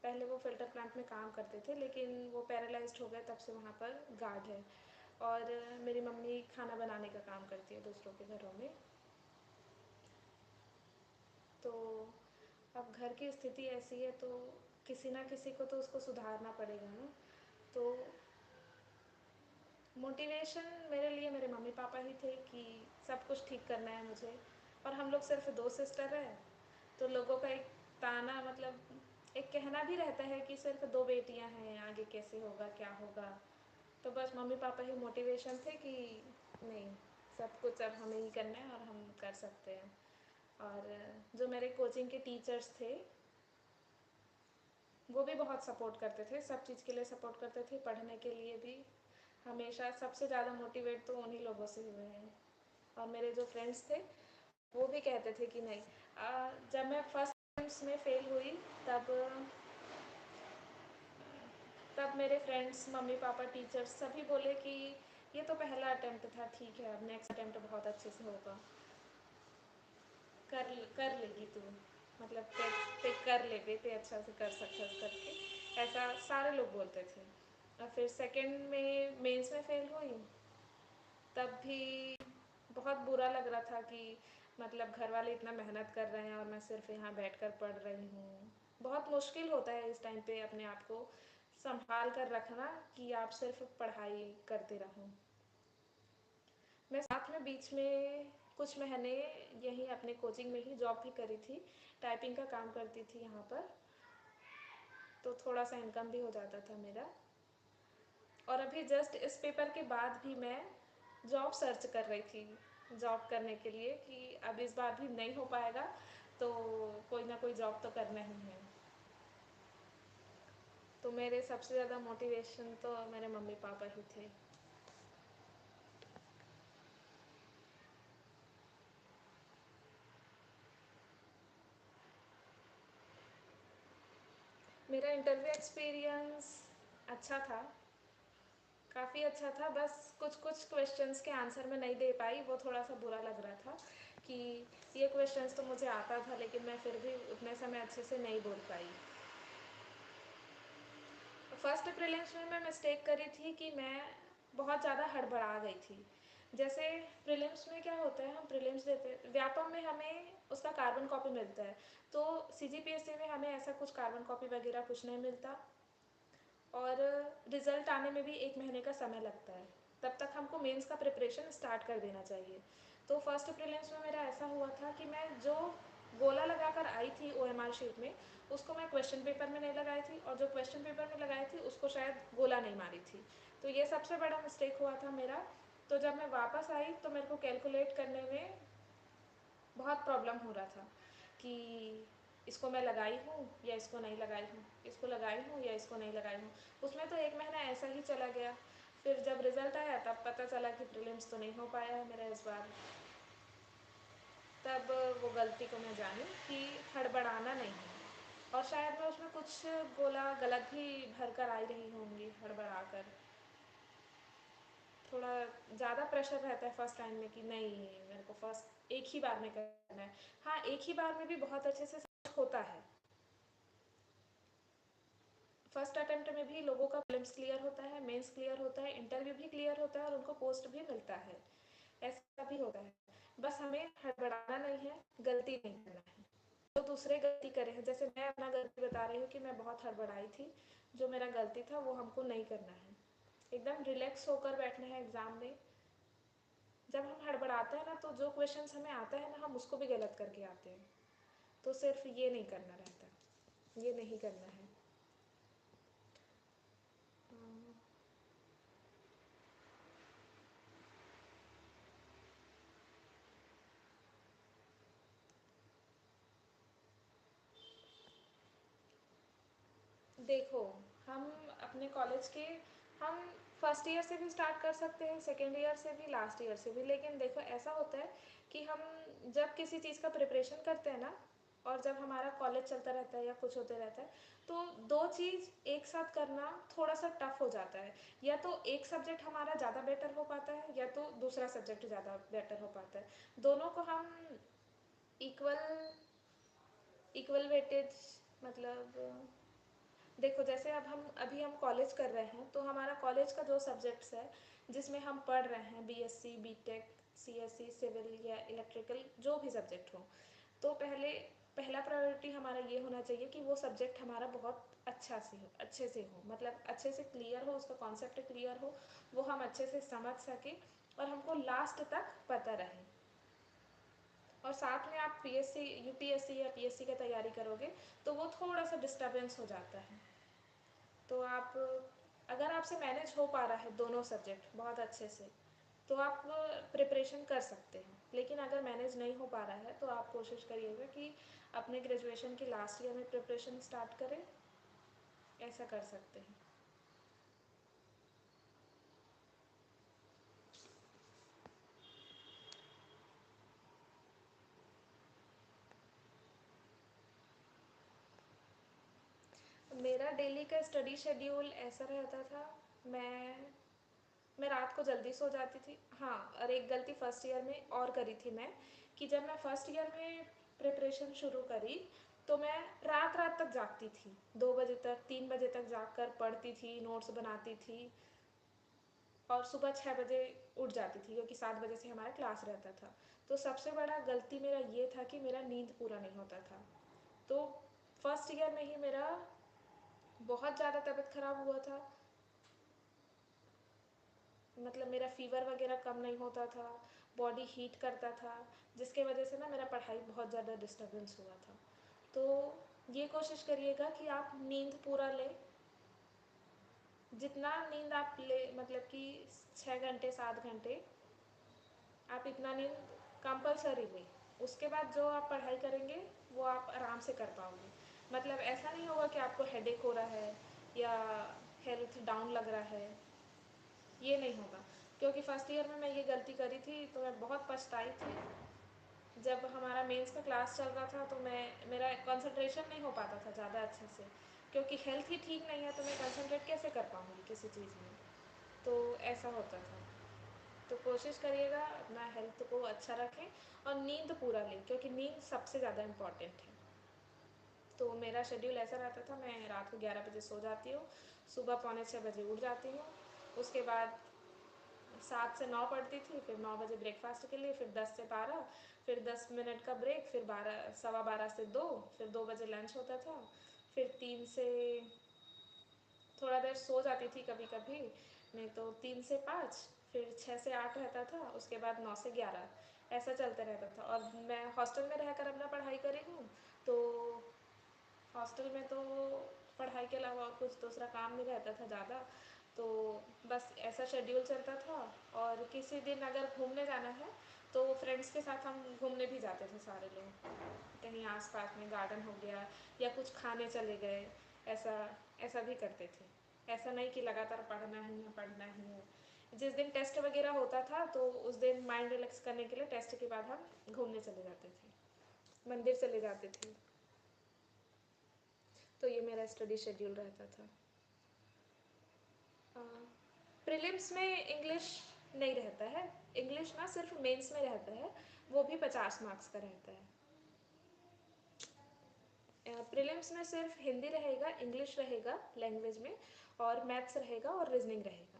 पहले वो फ़िल्टर प्लांट में काम करते थे, लेकिन वो पैरालाइज्ड हो गए, तब से वहाँ पर गार्ड है। और मेरी मम्मी खाना बनाने का काम करती है दूसरों के घरों में। तो अब घर की स्थिति ऐसी है, तो किसी ना किसी को तो उसको सुधारना पड़ेगा ना। तो मोटिवेशन मेरे लिए मेरे मम्मी पापा ही थे कि सब कुछ ठीक करना है मुझे। और हम लोग सिर्फ 2 सिस्टर हैं, तो लोगों का एक ताना, मतलब एक कहना भी रहता है कि सिर्फ दो बेटियां हैं, आगे कैसे होगा, क्या होगा। तो बस मम्मी पापा ही मोटिवेशन थे कि नहीं, सब कुछ अब हमें ही करना है और हम कर सकते हैं। और जो मेरे कोचिंग के टीचर्स थे वो भी बहुत सपोर्ट करते थे, सब चीज़ के लिए सपोर्ट करते थे, पढ़ने के लिए भी। हमेशा सबसे ज़्यादा मोटिवेट तो उन्हीं लोगों से हुए हैं। और मेरे जो फ्रेंड्स थे वो भी कहते थे कि नहीं, जब मैं फर्स्ट अटेम्प्ट में फ़ेल हुई तब तब मेरे फ्रेंड्स, मम्मी पापा, टीचर्स सभी बोले कि ये तो पहला अटेम्प्ट था, ठीक है, अब नेक्स्ट अटेम्प्ट बहुत अच्छे से होगा, कर कर लेगी तू, मतलब पे कर ले बेटे, अच्छा से कर सकते करके, ऐसा सारे लोग बोलते थे। और फिर सेकंड में मेंस में फ़ेल हुई, तब भी बहुत बुरा लग रहा था कि मतलब घर वाले इतना मेहनत कर रहे हैं और मैं सिर्फ यहाँ बैठकर पढ़ रही हूँ। बहुत मुश्किल होता है इस टाइम पे अपने आप को संभाल कर रखना कि आप सिर्फ पढ़ाई करते रहो। मैं साथ में बीच में कुछ महीने यहीं अपने कोचिंग में ही जॉब भी करी थी, टाइपिंग का काम करती थी यहाँ पर, तो थोड़ा सा इनकम भी हो जाता था मेरा। और अभी जस्ट इस पेपर के बाद भी मैं जॉब सर्च कर रही थी, जॉब करने के लिए कि अब इस बार भी नहीं हो पाएगा तो कोई ना कोई जॉब तो करना ही है। तो मेरे सबसे ज़्यादा मोटिवेशन तो मेरे मम्मी पापा ही थे। मेरा इंटरव्यू एक्सपीरियंस अच्छा था, काफ़ी अच्छा था। बस कुछ कुछ क्वेश्चंस के आंसर मैं नहीं दे पाई, वो थोड़ा सा बुरा लग रहा था कि ये क्वेश्चंस तो मुझे आता था लेकिन मैं फिर भी उतने समय अच्छे से नहीं बोल पाई। फर्स्ट प्रीलिम्स में मैं मिस्टेक करी थी कि मैं बहुत ज़्यादा हड़बड़ा गई थी। जैसे प्रीलिम्स में क्या होता है, हम प्रीलिम्स देते, व्यापम में हमें उसका कार्बन कॉपी मिलता है, तो सीजीपीएससी में हमें ऐसा कुछ कार्बन कॉपी वगैरह कुछ नहीं मिलता। और रिज़ल्ट आने में भी 1 महीने का समय लगता है, तब तक हमको मेंस का प्रिपरेशन स्टार्ट कर देना चाहिए। तो फर्स्ट प्रीलिम्स में मेरा ऐसा हुआ था कि मैं जो गोला लगाकर आई थी ओएमआर शीट में, उसको मैं क्वेश्चन पेपर में नहीं लगाई थी, और जो क्वेश्चन पेपर में लगाई थी उसको शायद गोला नहीं मारी थी। तो ये सबसे बड़ा मिस्टेक हुआ था मेरा। तो जब मैं वापस आई तो मेरे को कैलकुलेट करने में बहुत प्रॉब्लम हो रहा था कि इसको मैं लगाई हूँ या इसको नहीं लगाई हूँ, इसको लगाई हूँ या इसको नहीं लगाई हूँ। उसमें तो 1 महीना ऐसा ही चला गया। फिर जब रिज़ल्ट आया तब पता चला कि प्रीलिम्स तो नहीं हो पाया है मेरा इस बार। तब वो गलती को मैं जानी कि हड़बड़ाना नहीं है। और शायद मैं उसमें कुछ गोला गलत भी भर कर आई रही होंगी हड़बड़ा कर। थोड़ा ज़्यादा प्रेशर रहता है फर्स्ट टाइम में कि नहीं, मेरे को फर्स्ट एक ही बार में करना है। हाँ, एक ही बार में भी बहुत अच्छे से सब होता है। फर्स्ट अटेम्प्ट में भी लोगों का प्रीलिम्स क्लियर होता है, मेंस क्लियर होता है, इंटरव्यू भी क्लियर होता है और उनको पोस्ट भी मिलता है। ऐसा भी होता है। बस हमें हड़बड़ाना नहीं है, गलती नहीं करना है। जो दूसरे गलती करे हैं, जैसे मैं अपना गलती बता रही हूँ कि मैं बहुत हड़बड़ाई थी, जो मेरा गलती था वो हमको नहीं करना है। एकदम रिलैक्स होकर बैठना है एग्ज़ाम में। जब हम हड़बड़ाते हैं ना तो जो क्वेश्चंस हमें आता है ना हम उसको भी गलत करके आते हैं। तो सिर्फ ये नहीं करना रहता, ये नहीं करना है। देखो, हम अपने कॉलेज के, हम फर्स्ट ईयर से भी स्टार्ट कर सकते हैं, सेकेंड ईयर से भी, लास्ट ईयर से भी। लेकिन देखो ऐसा होता है कि हम जब किसी चीज़ का प्रिपरेशन करते हैं ना, और जब हमारा कॉलेज चलता रहता है या कुछ होते रहता है, तो दो चीज़ एक साथ करना थोड़ा सा टफ हो जाता है। या तो एक सब्जेक्ट हमारा ज़्यादा बेटर हो पाता है या तो दूसरा सब्जेक्ट ज़्यादा बेटर हो पाता है। दोनों को हम इक्वल इक्वल वेटेज, मतलब देखो जैसे अब हम अभी हम कॉलेज कर रहे हैं तो हमारा कॉलेज का जो सब्जेक्ट्स है जिसमें हम पढ़ रहे हैं, बीएससी, बीटेक, सीएससी, सिविल या इलेक्ट्रिकल, जो भी सब्जेक्ट हो, तो पहला प्रायोरिटी हमारा ये होना चाहिए कि वो सब्जेक्ट हमारा बहुत अच्छे से हो, मतलब अच्छे से क्लियर हो, उसका कॉन्सेप्ट क्लियर हो, वो हम अच्छे से समझ सकें और हमको लास्ट तक पता रहे। और साथ में आप पीएससी, यूपीएससी या पीएससी की तैयारी करोगे तो वो थोड़ा सा डिस्टर्बेंस हो जाता है। तो आप, अगर आपसे मैनेज हो पा रहा है दोनों सब्जेक्ट बहुत अच्छे से, तो आप प्रिपरेशन कर सकते हैं। लेकिन अगर मैनेज नहीं हो पा रहा है तो आप कोशिश करिएगा कि अपने ग्रेजुएशन के लास्ट ईयर में प्रिपरेशन स्टार्ट करें, ऐसा कर सकते हैं। मेरा डेली का स्टडी शेड्यूल ऐसा रहता था, मैं रात को जल्दी सो जाती थी। हाँ, और एक गलती फर्स्ट ईयर में और करी थी मैं, कि जब मैं फर्स्ट ईयर में प्रिपरेशन शुरू करी तो मैं रात रात तक जागती थी, 2 बजे तक, 3 बजे तक जाग कर पढ़ती थी, नोट्स बनाती थी, और सुबह 6 बजे उठ जाती थी क्योंकि 7 बजे से हमारा क्लास रहता था। तो सबसे बड़ा गलती मेरा ये था कि मेरा नींद पूरा नहीं होता था। तो फर्स्ट ईयर में ही मेरा बहुत ज़्यादा तबीयत ख़राब हुआ था, मतलब मेरा फ़ीवर वगैरह कम नहीं होता था, बॉडी हीट करता था, जिसके वजह से ना मेरा पढ़ाई बहुत ज़्यादा डिस्टर्बेंस हुआ था। तो ये कोशिश करिएगा कि आप नींद पूरा लें, जितना नींद आप ले, मतलब कि 6 घंटे 7 घंटे, आप इतना नींद कंपलसरी लें। उसके बाद जो आप पढ़ाई करेंगे वो आप आराम से कर पाओगे। मतलब ऐसा नहीं होगा कि आपको हेडेक हो रहा है या हेल्थ डाउन लग रहा है, ये नहीं होगा। क्योंकि फर्स्ट ईयर में मैं ये गलती करी थी तो मैं बहुत पछताई थी। जब हमारा मेंस का क्लास चल रहा था तो मेरा कंसंट्रेशन नहीं हो पाता था ज़्यादा अच्छे से, क्योंकि हेल्थ ही ठीक नहीं है तो मैं कंसंट्रेट कैसे कर पाऊँगी किसी चीज़ में। तो ऐसा होता था। तो कोशिश करिएगा अपना हेल्थ को अच्छा रखें और नींद पूरा लें, क्योंकि नींद सबसे ज़्यादा इम्पॉर्टेंट है। तो मेरा शेड्यूल ऐसा रहता था, मैं रात को 11 बजे सो जाती हूँ, सुबह 5:45 बजे उठ जाती हूँ। उसके बाद 7 से 9 पढ़ती थी, फिर 9 बजे ब्रेकफास्ट के लिए, फिर 10 से 12, फिर 10 मिनट का ब्रेक, फिर 12, 12:15 से 2, फिर 2 बजे लंच होता था, फिर 3 से थोड़ा देर सो जाती थी कभी कभी, नहीं तो 3 से 5, फिर 6 से 8 रहता था, उसके बाद 9 से 11, ऐसा चलता रहता था। और मैं हॉस्टल में रहकर अपना पढ़ाई करी हूँ, तो हॉस्टल में तो पढ़ाई के अलावा और कुछ दूसरा काम नहीं रहता था ज़्यादा, तो बस ऐसा शेड्यूल चलता था। और किसी दिन अगर घूमने जाना है तो फ्रेंड्स के साथ हम घूमने भी जाते थे सारे लोग, कहीं आसपास में गार्डन हो गया या कुछ खाने चले गए, ऐसा ऐसा भी करते थे। ऐसा नहीं कि लगातार पढ़ना ही है पढ़ना ही है। जिस दिन टेस्ट वगैरह होता था तो उस दिन माइंड रिलैक्स करने के लिए टेस्ट के बाद हम घूमने चले जाते थे, मंदिर चले जाते थे। तो ये मेरा स्टडी शेड्यूल रहता था। प्रीलिम्स में इंग्लिश नहीं रहता है, इंग्लिश ना सिर्फ मेंस में रहता है, वो भी 50 मार्क्स का रहता है। प्रीलिम्स में सिर्फ हिंदी रहेगा, इंग्लिश रहेगा लैंग्वेज में, और मैथ्स रहेगा और रीजनिंग रहेगा।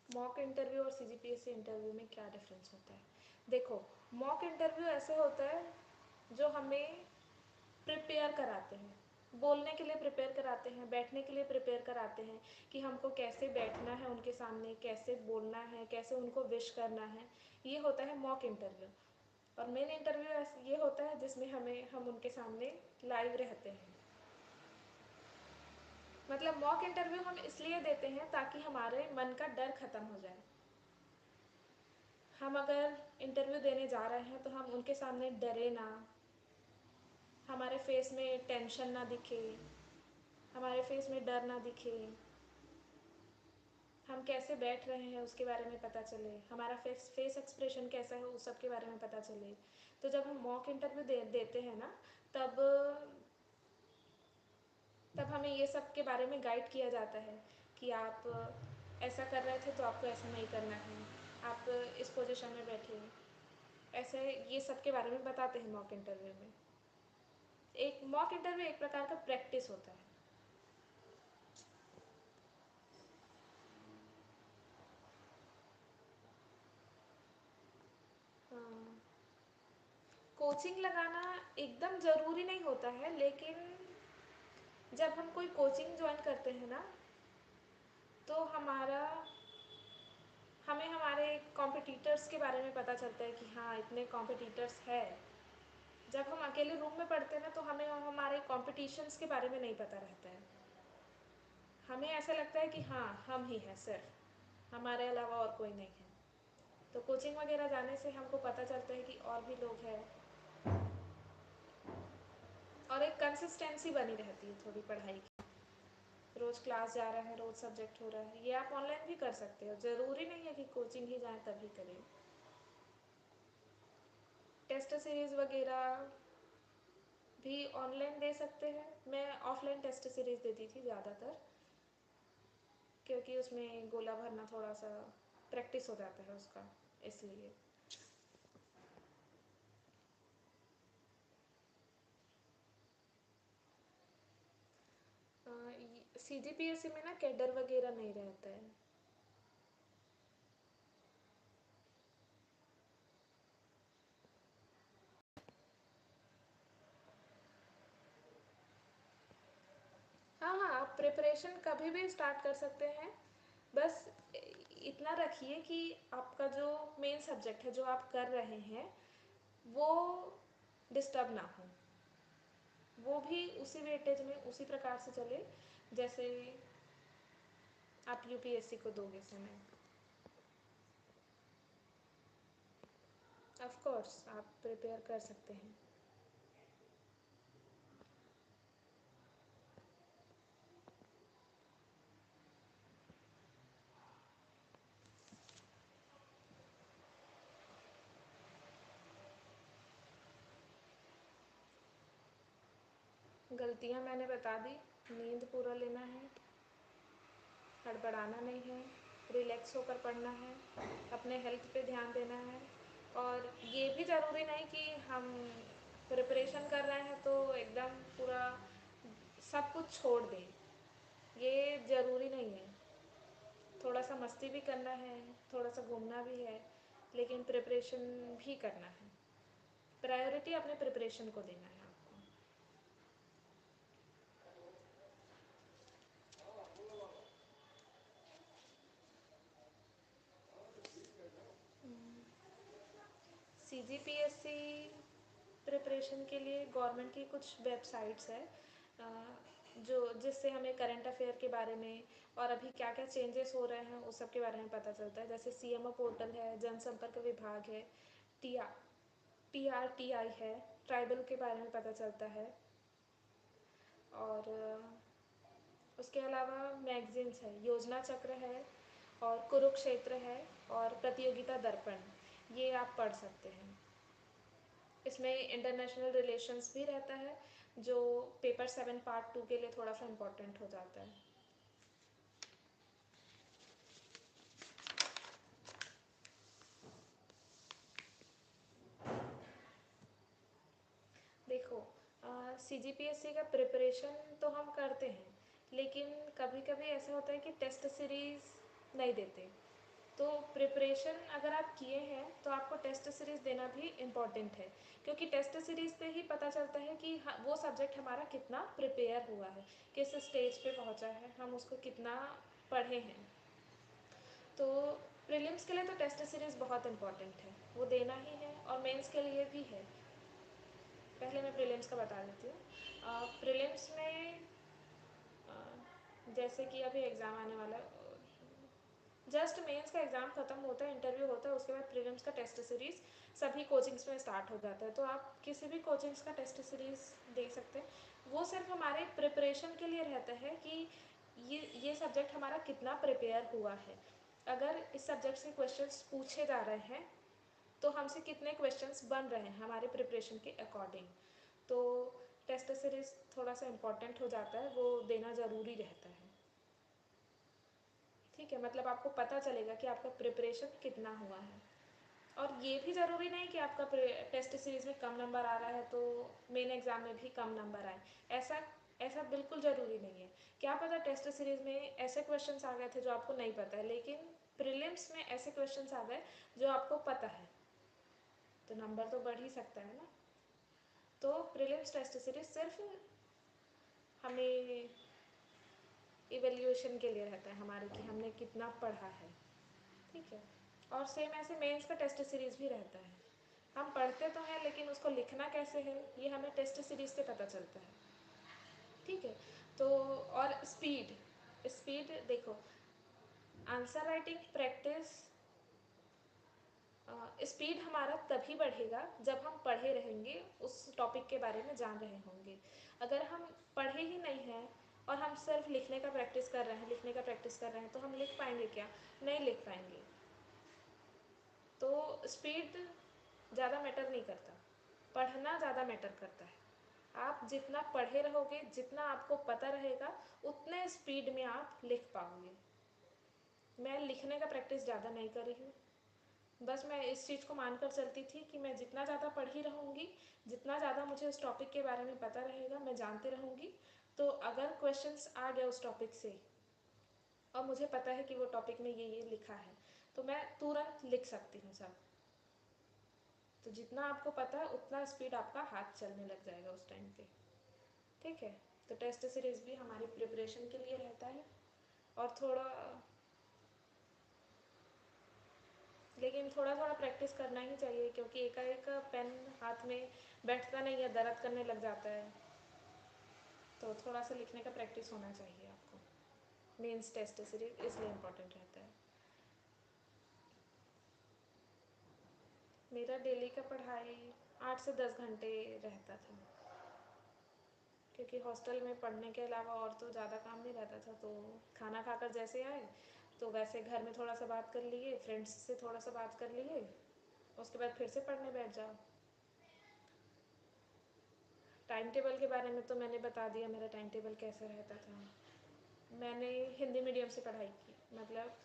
मॉक इंटरव्यू और सीजीपीएससी इंटरव्यू में क्या डिफरेंस होता है? देखो, मॉक इंटरव्यू ऐसे होता है जो हमें प्रिपेयर कराते हैं, बोलने के लिए प्रिपेयर कराते हैं, बैठने के लिए प्रिपेयर कराते हैं कि हमको कैसे बैठना है उनके सामने, कैसे बोलना है, कैसे उनको विश करना है। ये होता है मॉक इंटरव्यू। और मेन इंटरव्यू ये होता है जिसमें हम उनके सामने लाइव रहते हैं। मतलब मॉक इंटरव्यू हम इसलिए देते हैं ताकि हमारे मन का डर खत्म हो जाए। हम अगर इंटरव्यू देने जा रहे हैं तो हम उनके सामने डरे ना, हमारे फेस में टेंशन ना दिखे, हमारे फेस में डर ना दिखे, हम कैसे बैठ रहे हैं उसके बारे में पता चले, हमारा फेस एक्सप्रेशन कैसा है उस सब के बारे में पता चले। तो जब हम मॉक इंटरव्यू देते हैं ना, तब तब हमें ये सब के बारे में गाइड किया जाता है कि आप ऐसा कर रहे थे तो आपको ऐसा नहीं करना है, आप इस पोजीशन में बैठे, ऐसे ये सब के बारे में बताते हैं मॉक इंटरव्यू में। एक मॉक इंटरव्यू एक प्रकार का प्रैक्टिस होता है। कोचिंग लगाना एकदम ज़रूरी नहीं होता है, लेकिन जब हम कोई कोचिंग ज्वाइन करते हैं ना, तो हमें हमारे कॉम्पिटिटर्स के बारे में पता चलता है कि हाँ इतने कॉम्पिटिटर्स है। जब हम अकेले रूम में पढ़ते हैं ना तो हमें हमारे कॉम्पिटिशन्स के बारे में नहीं पता रहता है। हमें ऐसा लगता है कि हाँ हम ही हैं, सिर्फ हमारे अलावा और कोई नहीं है। तो कोचिंग वगैरह जाने से हमको पता चलता है कि और भी लोग हैं, और एक कंसिस्टेंसी बनी रहती है थोड़ी पढ़ाई की। रोज़ क्लास जा रहा है, रोज़ सब्जेक्ट हो रहा है। ये आप ऑनलाइन भी कर सकते हो, ज़रूरी नहीं है कि कोचिंग ही जाएं तभी करें। टेस्ट सीरीज़ वगैरह भी ऑनलाइन दे सकते हैं। मैं ऑफलाइन टेस्ट सीरीज़ देती थी ज़्यादातर, क्योंकि उसमें गोला भरना थोड़ा सा प्रैक्टिस हो जाता है उसका, इसलिए। CGPSC में ना कैडर वगैरह नहीं रहता है। हाँ हाँ, आप प्रिपरेशन कभी भी स्टार्ट कर सकते हैं। बस इतना रखिए कि आपका जो मेन सब्जेक्ट है जो आप कर रहे हैं वो डिस्टर्ब ना हो। वो भी उसी वेटेज में उसी प्रकार से चले जैसे आप यूपीएससी को दोगे समय। ऑफ कोर्स आप प्रिपेयर कर सकते हैं। गलतियाँ मैंने बता दी। नींद पूरा लेना है, हड़बड़ाना नहीं है, रिलैक्स होकर पढ़ना है, अपने हेल्थ पे ध्यान देना है। और ये भी ज़रूरी नहीं कि हम प्रिपरेशन कर रहे हैं तो एकदम पूरा सब कुछ छोड़ दें, ये ज़रूरी नहीं है। थोड़ा सा मस्ती भी करना है, थोड़ा सा घूमना भी है, लेकिन प्रिपरेशन भी करना है। प्रायोरिटी अपने प्रिपरेशन को देना है आपको। CGPSC प्रिपरेशन के लिए गवर्नमेंट की कुछ वेबसाइट्स है जो जिससे हमें करंट अफेयर के बारे में और अभी क्या क्या चेंजेस हो रहे हैं उस सब के बारे में पता चलता है। जैसे CMO पोर्टल है, जनसंपर्क विभाग है, TRTI है, ट्राइबल के बारे में पता चलता है। और उसके अलावा मैगजीन्स है, योजना चक्र है और कुरुक्षेत्र है और प्रतियोगिता दर्पण, ये आप पढ़ सकते हैं। इसमें इंटरनेशनल रिलेशंस भी रहता है जो पेपर 7 पार्ट 2 के लिए थोड़ा सा इम्पोर्टेंट हो जाता है। देखो, CGPSC का प्रिपरेशन तो हम करते हैं, लेकिन कभी कभी ऐसा होता है कि टेस्ट सीरीज़ नहीं देते। तो प्रिपरेशन अगर आप किए हैं तो आपको टेस्ट सीरीज़ देना भी इम्पॉर्टेंट है, क्योंकि टेस्ट सीरीज़ पे ही पता चलता है कि वो सब्जेक्ट हमारा कितना प्रिपेयर हुआ है, किस स्टेज पे पहुंचा है, हम उसको कितना पढ़े हैं। तो प्रीलिम्स के लिए तो टेस्ट सीरीज़ बहुत इम्पॉर्टेंट है, वो देना ही है, और मेंस के लिए भी है। पहले मैं प्रीलिम्स का बता देती हूँ। प्रीलिम्स में जैसे कि अभी एग्ज़ाम आने वाला है, जस्ट मेंस का एग्ज़ाम ख़त्म होता है, इंटरव्यू होता है, उसके बाद प्रीलिम्स का टेस्ट सीरीज़ सभी कोचिंग्स में स्टार्ट हो जाता है। तो आप किसी भी कोचिंग्स का टेस्ट सीरीज़ दे सकते हैं। वो सिर्फ हमारे प्रिपरेशन के लिए रहता है कि ये सब्जेक्ट हमारा कितना प्रिपेयर हुआ है। अगर इस सब्जेक्ट से क्वेश्चंस पूछे जा रहे हैं तो हमसे कितने क्वेश्चंस बन रहे हैं हमारे प्रिपरेशन के अकॉर्डिंग। तो टेस्ट सीरीज़ थोड़ा सा इम्पॉर्टेंट हो जाता है, वो देना ज़रूरी रहता है। ठीक है, मतलब आपको पता चलेगा कि आपका प्रिपरेशन कितना हुआ है। और ये भी ज़रूरी नहीं कि आपका टेस्ट सीरीज़ में कम नंबर आ रहा है तो मेन एग्ज़ाम में भी कम नंबर आए। ऐसा ऐसा बिल्कुल ज़रूरी नहीं है। क्या पता टेस्ट सीरीज़ में ऐसे क्वेश्चंस आ गए थे जो आपको नहीं पता है, लेकिन प्रीलिम्स में ऐसे क्वेश्चंस आ गए जो आपको पता है, तो नंबर तो बढ़ ही सकता है ना। तो प्रीलिम्स टेस्ट सीरीज़ सिर्फ हमें इवेल्यूएशन के लिए रहता है हमारे, कि हमने कितना पढ़ा है। ठीक है। और सेम ऐसे मेंस का टेस्ट सीरीज़ भी रहता है। हम पढ़ते तो हैं लेकिन उसको लिखना कैसे है ये हमें टेस्ट सीरीज़ से पता चलता है। ठीक है। तो और स्पीड, स्पीड देखो, आंसर राइटिंग प्रैक्टिस, स्पीड हमारा तभी बढ़ेगा जब हम पढ़े रहेंगे, उस टॉपिक के बारे में जान रहे होंगे। अगर हम पढ़े ही नहीं हैं और हम सिर्फ लिखने का प्रैक्टिस कर रहे हैं, लिखने का प्रैक्टिस कर रहे हैं, तो हम लिख पाएंगे क्या? नहीं लिख पाएंगे। तो स्पीड ज़्यादा मैटर नहीं करता, पढ़ना ज़्यादा मैटर करता है। आप जितना पढ़े रहोगे, जितना आपको पता रहेगा, उतने स्पीड में आप लिख पाओगे। मैं लिखने का प्रैक्टिस ज़्यादा नहीं कर रही हूँ, बस मैं इस चीज़ को मानकर चलती थी कि मैं जितना ज़्यादा पढ़ी रहूँगी, जितना ज़्यादा मुझे उस टॉपिक के बारे में पता रहेगा, मैं जानती रहूँगी, तो अगर क्वेश्चंस आ गया उस टॉपिक से और मुझे पता है कि वो टॉपिक में ये लिखा है, तो मैं तुरंत लिख सकती हूँ सब। तो जितना आपको पता है उतना स्पीड आपका हाथ चलने लग जाएगा उस टाइम पे। ठीक है। तो टेस्ट सीरीज भी हमारी प्रिपरेशन के लिए रहता है, और थोड़ा, लेकिन थोड़ा थोड़ा प्रैक्टिस करना ही चाहिए, क्योंकि एकाएक पेन हाथ में बैठता नहीं है, दर्द करने लग जाता है। तो थोड़ा सा लिखने का प्रैक्टिस होना चाहिए आपको। मेंस टेस्ट सीरीज इसलिए इम्पोर्टेंट रहता है। मेरा डेली का पढ़ाई 8 से 10 घंटे रहता था, क्योंकि हॉस्टल में पढ़ने के अलावा और तो ज़्यादा काम नहीं रहता था। तो खाना खाकर जैसे आए तो वैसे घर में थोड़ा सा बात कर लिए, फ्रेंड्स से थोड़ा सा बात कर लिए, उसके बाद फिर से पढ़ने बैठ जाओ। टाइम टेबल के बारे में तो मैंने बता दिया, मेरा टाइम टेबल कैसा रहता था। मैंने हिंदी मीडियम से पढ़ाई की, मतलब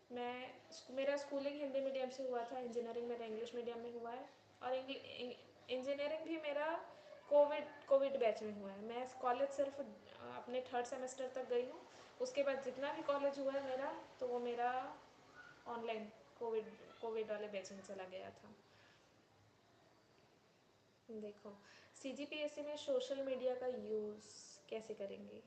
मेरा स्कूलिंग हिंदी मीडियम से हुआ था, इंजीनियरिंग मेरा इंग्लिश मीडियम में हुआ है, और इंजीनियरिंग भी मेरा कोविड बैच में हुआ है। मैं कॉलेज सिर्फ अपने 3rd सेमेस्टर तक गई हूँ, उसके बाद जितना भी कॉलेज हुआ है मेरा, तो वो मेरा ऑनलाइन कोविड कोविड वाले बैच में चला गया था। देखो, सीजीपीएससी में सोशल मीडिया का यूज़ कैसे करेंगे?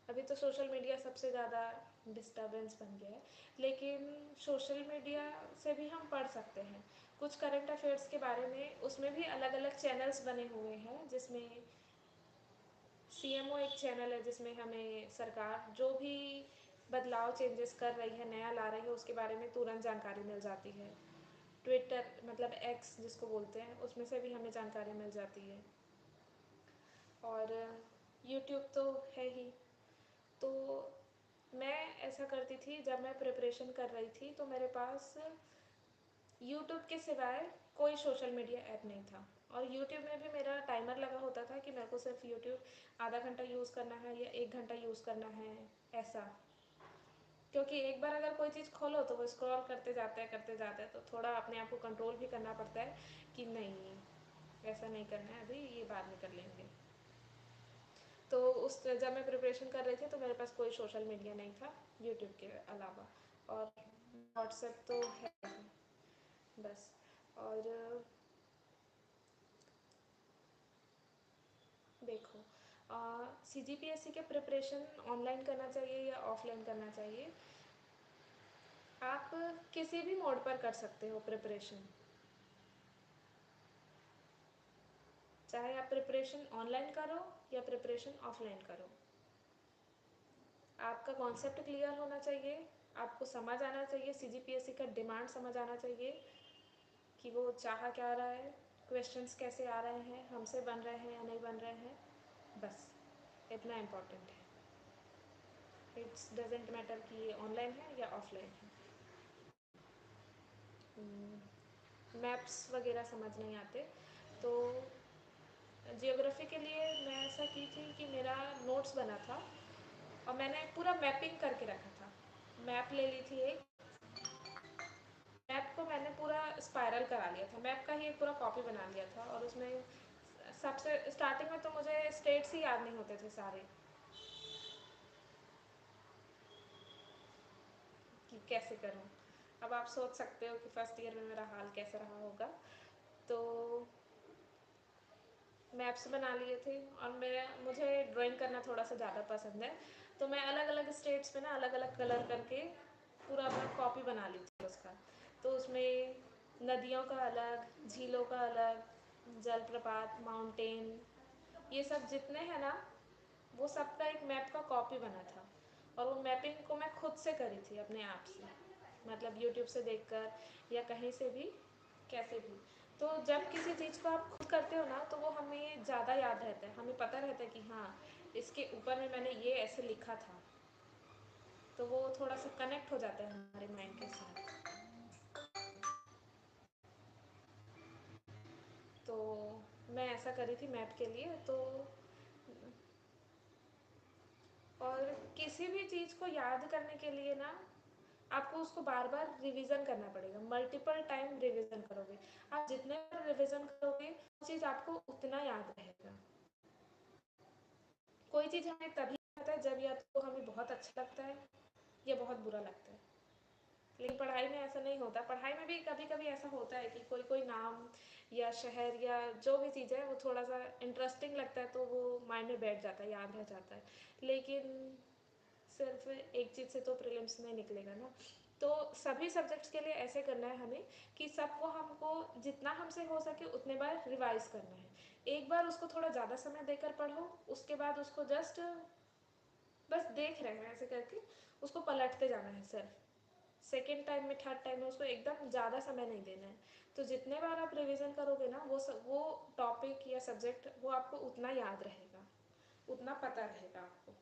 अभी तो सोशल मीडिया सबसे ज़्यादा डिस्टर्बेंस बन गया है, लेकिन सोशल मीडिया से भी हम पढ़ सकते हैं कुछ करंट अफेयर्स के बारे में। उसमें भी अलग अलग चैनल्स बने हुए हैं, जिसमें सीएमओ एक चैनल है जिसमें हमें सरकार जो भी बदलाव चेंजेस कर रही है, नया ला रही है, उसके बारे में तुरंत जानकारी मिल जाती है। ट्विटर मतलब एक्स जिसको बोलते हैं, उसमें से भी हमें जानकारी मिल जाती है। और यूट्यूब तो है ही। तो मैं ऐसा करती थी, जब मैं प्रिपरेशन कर रही थी तो मेरे पास यूट्यूब के सिवाय कोई सोशल मीडिया ऐप नहीं था। और यूट्यूब में भी मेरा टाइमर लगा होता था कि मेरे को सिर्फ यूट्यूब आधा घंटा यूज़ करना है या 1 घंटा यूज़ करना है, ऐसा। क्योंकि एक बार अगर कोई चीज़ खोलो तो वो स्क्रॉल करते जाते हैं, तो थोड़ा अपने आप को कंट्रोल भी करना पड़ता है कि नहीं, ऐसा नहीं करना है, अभी ये बाद में कर लेंगे। तो उस जब मैं प्रिपरेशन कर रही थी तो मेरे पास कोई सोशल मीडिया नहीं था यूट्यूब के अलावा, और व्हाट्सएप तो है बस। और देखो, सीजीपीएससी के प्रिपरेशन ऑनलाइन करना चाहिए या ऑफलाइन करना चाहिए? आप किसी भी मोड पर कर सकते हो प्रिपरेशन, चाहे आप प्रिपरेशन ऑनलाइन करो या प्रिपरेशन ऑफलाइन करो। आपका कॉन्सेप्ट क्लियर होना चाहिए, आपको समझ आना चाहिए, सीजीपीएससी का डिमांड समझ आना चाहिए कि वो चाह क्या रहा है, क्वेश्चंस कैसे आ रहे हैं, हमसे बन रहे हैं या नहीं बन रहे हैं, बस इतना इम्पोर्टेंट है। इट्स डजेंट मैटर कि ये ऑनलाइन है या ऑफलाइन है। मैप्स वगैरह समझ नहीं आते तो जियोग्राफी के लिए मैं ऐसा की थी कि मेरा नोट्स बना था और मैंने पूरा मैपिंग करके रखा था। मैप ले ली थी एक, मैप को मैंने पूरा स्पायरल करा लिया था, मैप का ही एक पूरा कॉपी बना लिया था। और उसमें सबसे स्टार्टिंग में तो मुझे स्टेट्स ही याद नहीं होते थे सारे, कि कैसे करूं। अब आप सोच सकते हो कि फर्स्ट ईयर में मेरा हाल कैसा रहा होगा। तो मैप्स बना लिए थे, और मुझे ड्राइंग करना थोड़ा सा ज़्यादा पसंद है, तो मैं अलग अलग स्टेट्स में ना अलग अलग कलर करके पूरा मैं कॉपी बना ली थी उसका। तो उसमें नदियों का अलग, झीलों का अलग, जलप्रपात, माउंटेन, ये सब जितने हैं ना, वो सबका एक मैप का कॉपी बना था। और वो मैपिंग को मैं खुद से करी थी अपने आप से, मतलब यूट्यूब से देखकर या कहीं से भी, कैसे भी। तो जब किसी चीज़ को आप खुद करते हो ना, तो वो हमें ज़्यादा याद रहता है, हमें पता रहता है कि हाँ, इसके ऊपर में मैंने ये ऐसे लिखा था। तो वो थोड़ा सा कनेक्ट हो जाता है हमारे माइंड के साथ। तो मैं ऐसा करी थी मैप के लिए। तो और किसी भी चीज़ को याद करने के लिए ना, आपको उसको बार बार रिवीजन करना पड़ेगा, मल्टीपल टाइम रिवीजन करोगे। आप जितने बार रिवीजन करोगे वो चीज़ आपको उतना याद रहेगा। कोई चीज़ हमें तभी आता है जब या तो हमें बहुत अच्छा लगता है या बहुत बुरा लगता है। लेकिन पढ़ाई में ऐसा नहीं होता। पढ़ाई में भी कभी कभी ऐसा होता है कि कोई कोई नाम या शहर या जो भी चीज़ है वो थोड़ा सा इंटरेस्टिंग लगता है, तो वो माइंड में बैठ जाता है, याद रह जाता है। लेकिन सिर्फ एक चीज़ से तो प्रीलिम्स में निकलेगा ना। तो सभी सब्जेक्ट्स के लिए ऐसे करना है हमें कि सबको हमको जितना हमसे हो सके उतने बार रिवाइज करना है। एक बार उसको थोड़ा ज़्यादा समय देकर पढ़ो, उसके बाद उसको जस्ट बस देख रहे हैं ऐसे करके, उसको पलटते जाना है सिर्फ। सेकेंड टाइम में, थर्ड टाइम में उसको एकदम ज़्यादा समय नहीं देना है। तो जितने बार आप रिवीजन करोगे ना, वो टॉपिक या सब्जेक्ट वो आपको उतना याद रहेगा, उतना पता रहेगा आपको।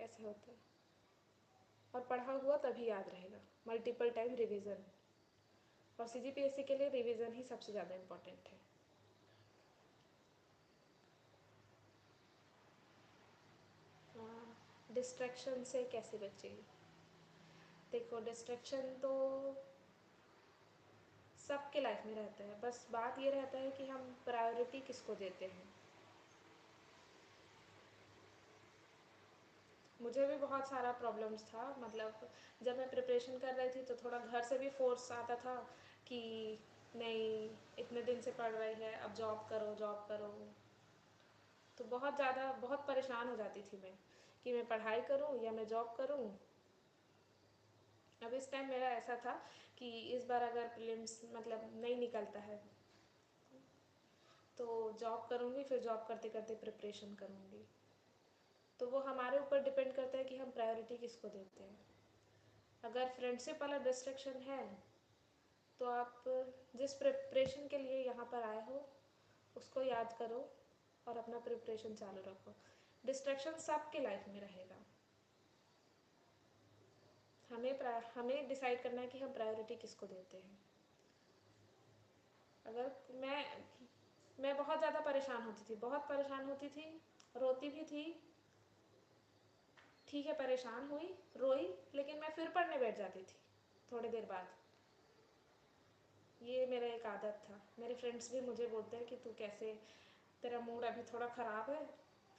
ऐसे होता है। और पढ़ा हुआ तभी याद रहेगा, मल्टीपल टाइम रिवीजन। और सीजीपीएससी के लिए रिवीजन ही सबसे ज़्यादा इम्पोर्टेंट है। डिस्ट्रैक्शन से कैसे बचेगी? देखो, डिस्ट्रैक्शन तो सबके लाइफ में रहता है, बस बात ये रहता है कि हम प्रायोरिटी किसको देते हैं। मुझे भी बहुत सारा प्रॉब्लम्स था, मतलब जब मैं प्रिपरेशन कर रही थी तो थोड़ा घर से भी फोर्स आता था कि नहीं, इतने दिन से पढ़ रही है, अब जॉब करो, जॉब करो। तो बहुत ज़्यादा, बहुत परेशान हो जाती थी मैं कि मैं पढ़ाई करूं या मैं जॉब करूं। अब इस टाइम मेरा ऐसा था कि इस बार अगर प्रीलिम्स मतलब नहीं निकलता है तो जॉब करूंगी, फिर जॉब करते करते प्रिपरेशन करूंगी। तो वो हमारे ऊपर डिपेंड करता है कि हम प्रायोरिटी किसको देते हैं। अगर फ्रेंडशिप वाला डिस्ट्रैक्शन है तो आप जिस प्रिपरेशन के लिए यहाँ पर आए हो उसको याद करो और अपना प्रिपरेशन चालू रखो। डिस्ट्रैक्शन सबके लाइफ में रहेगा। हमें डिसाइड करना है कि हम प्रायोरिटी किसको देते हैं। अगर मैं बहुत ज़्यादा परेशान होती थी, बहुत परेशान होती थी, रोती भी थी। ठीक है, परेशान हुई, रोई, लेकिन मैं फिर पढ़ने बैठ जाती थी थोड़ी देर बाद। ये मेरा एक आदत था। मेरे फ्रेंड्स भी मुझे बोलते हैं कि तू कैसे, तेरा मूड अभी थोड़ा ख़राब है,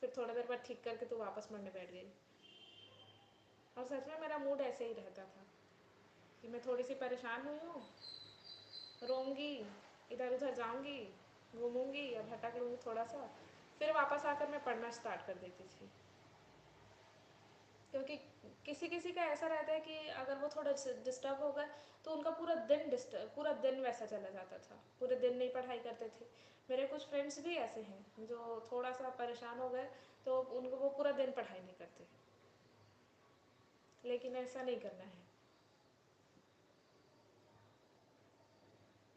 फिर थोड़ी देर बाद ठीक करके तू वापस पढ़ने बैठ गई। और सच में मेरा मूड ऐसे ही रहता था कि मैं थोड़ी सी परेशान हुई हूँ, रोऊंगी, इधर उधर जाऊंगी, घूमूंगी या भटक लूँगी थोड़ा सा, फिर वापस आकर मैं पढ़ना स्टार्ट कर देती थी। क्योंकि किसी किसी का ऐसा रहता है कि अगर वो थोड़ा डिस्टर्ब होगा तो उनका पूरा दिन वैसा चला जाता था, पूरे दिन नहीं पढ़ाई करते थे। मेरे कुछ फ्रेंड्स भी ऐसे हैं जो थोड़ा सा परेशान हो गए तो उनको वो पूरा दिन पढ़ाई नहीं करते। लेकिन ऐसा नहीं करना है।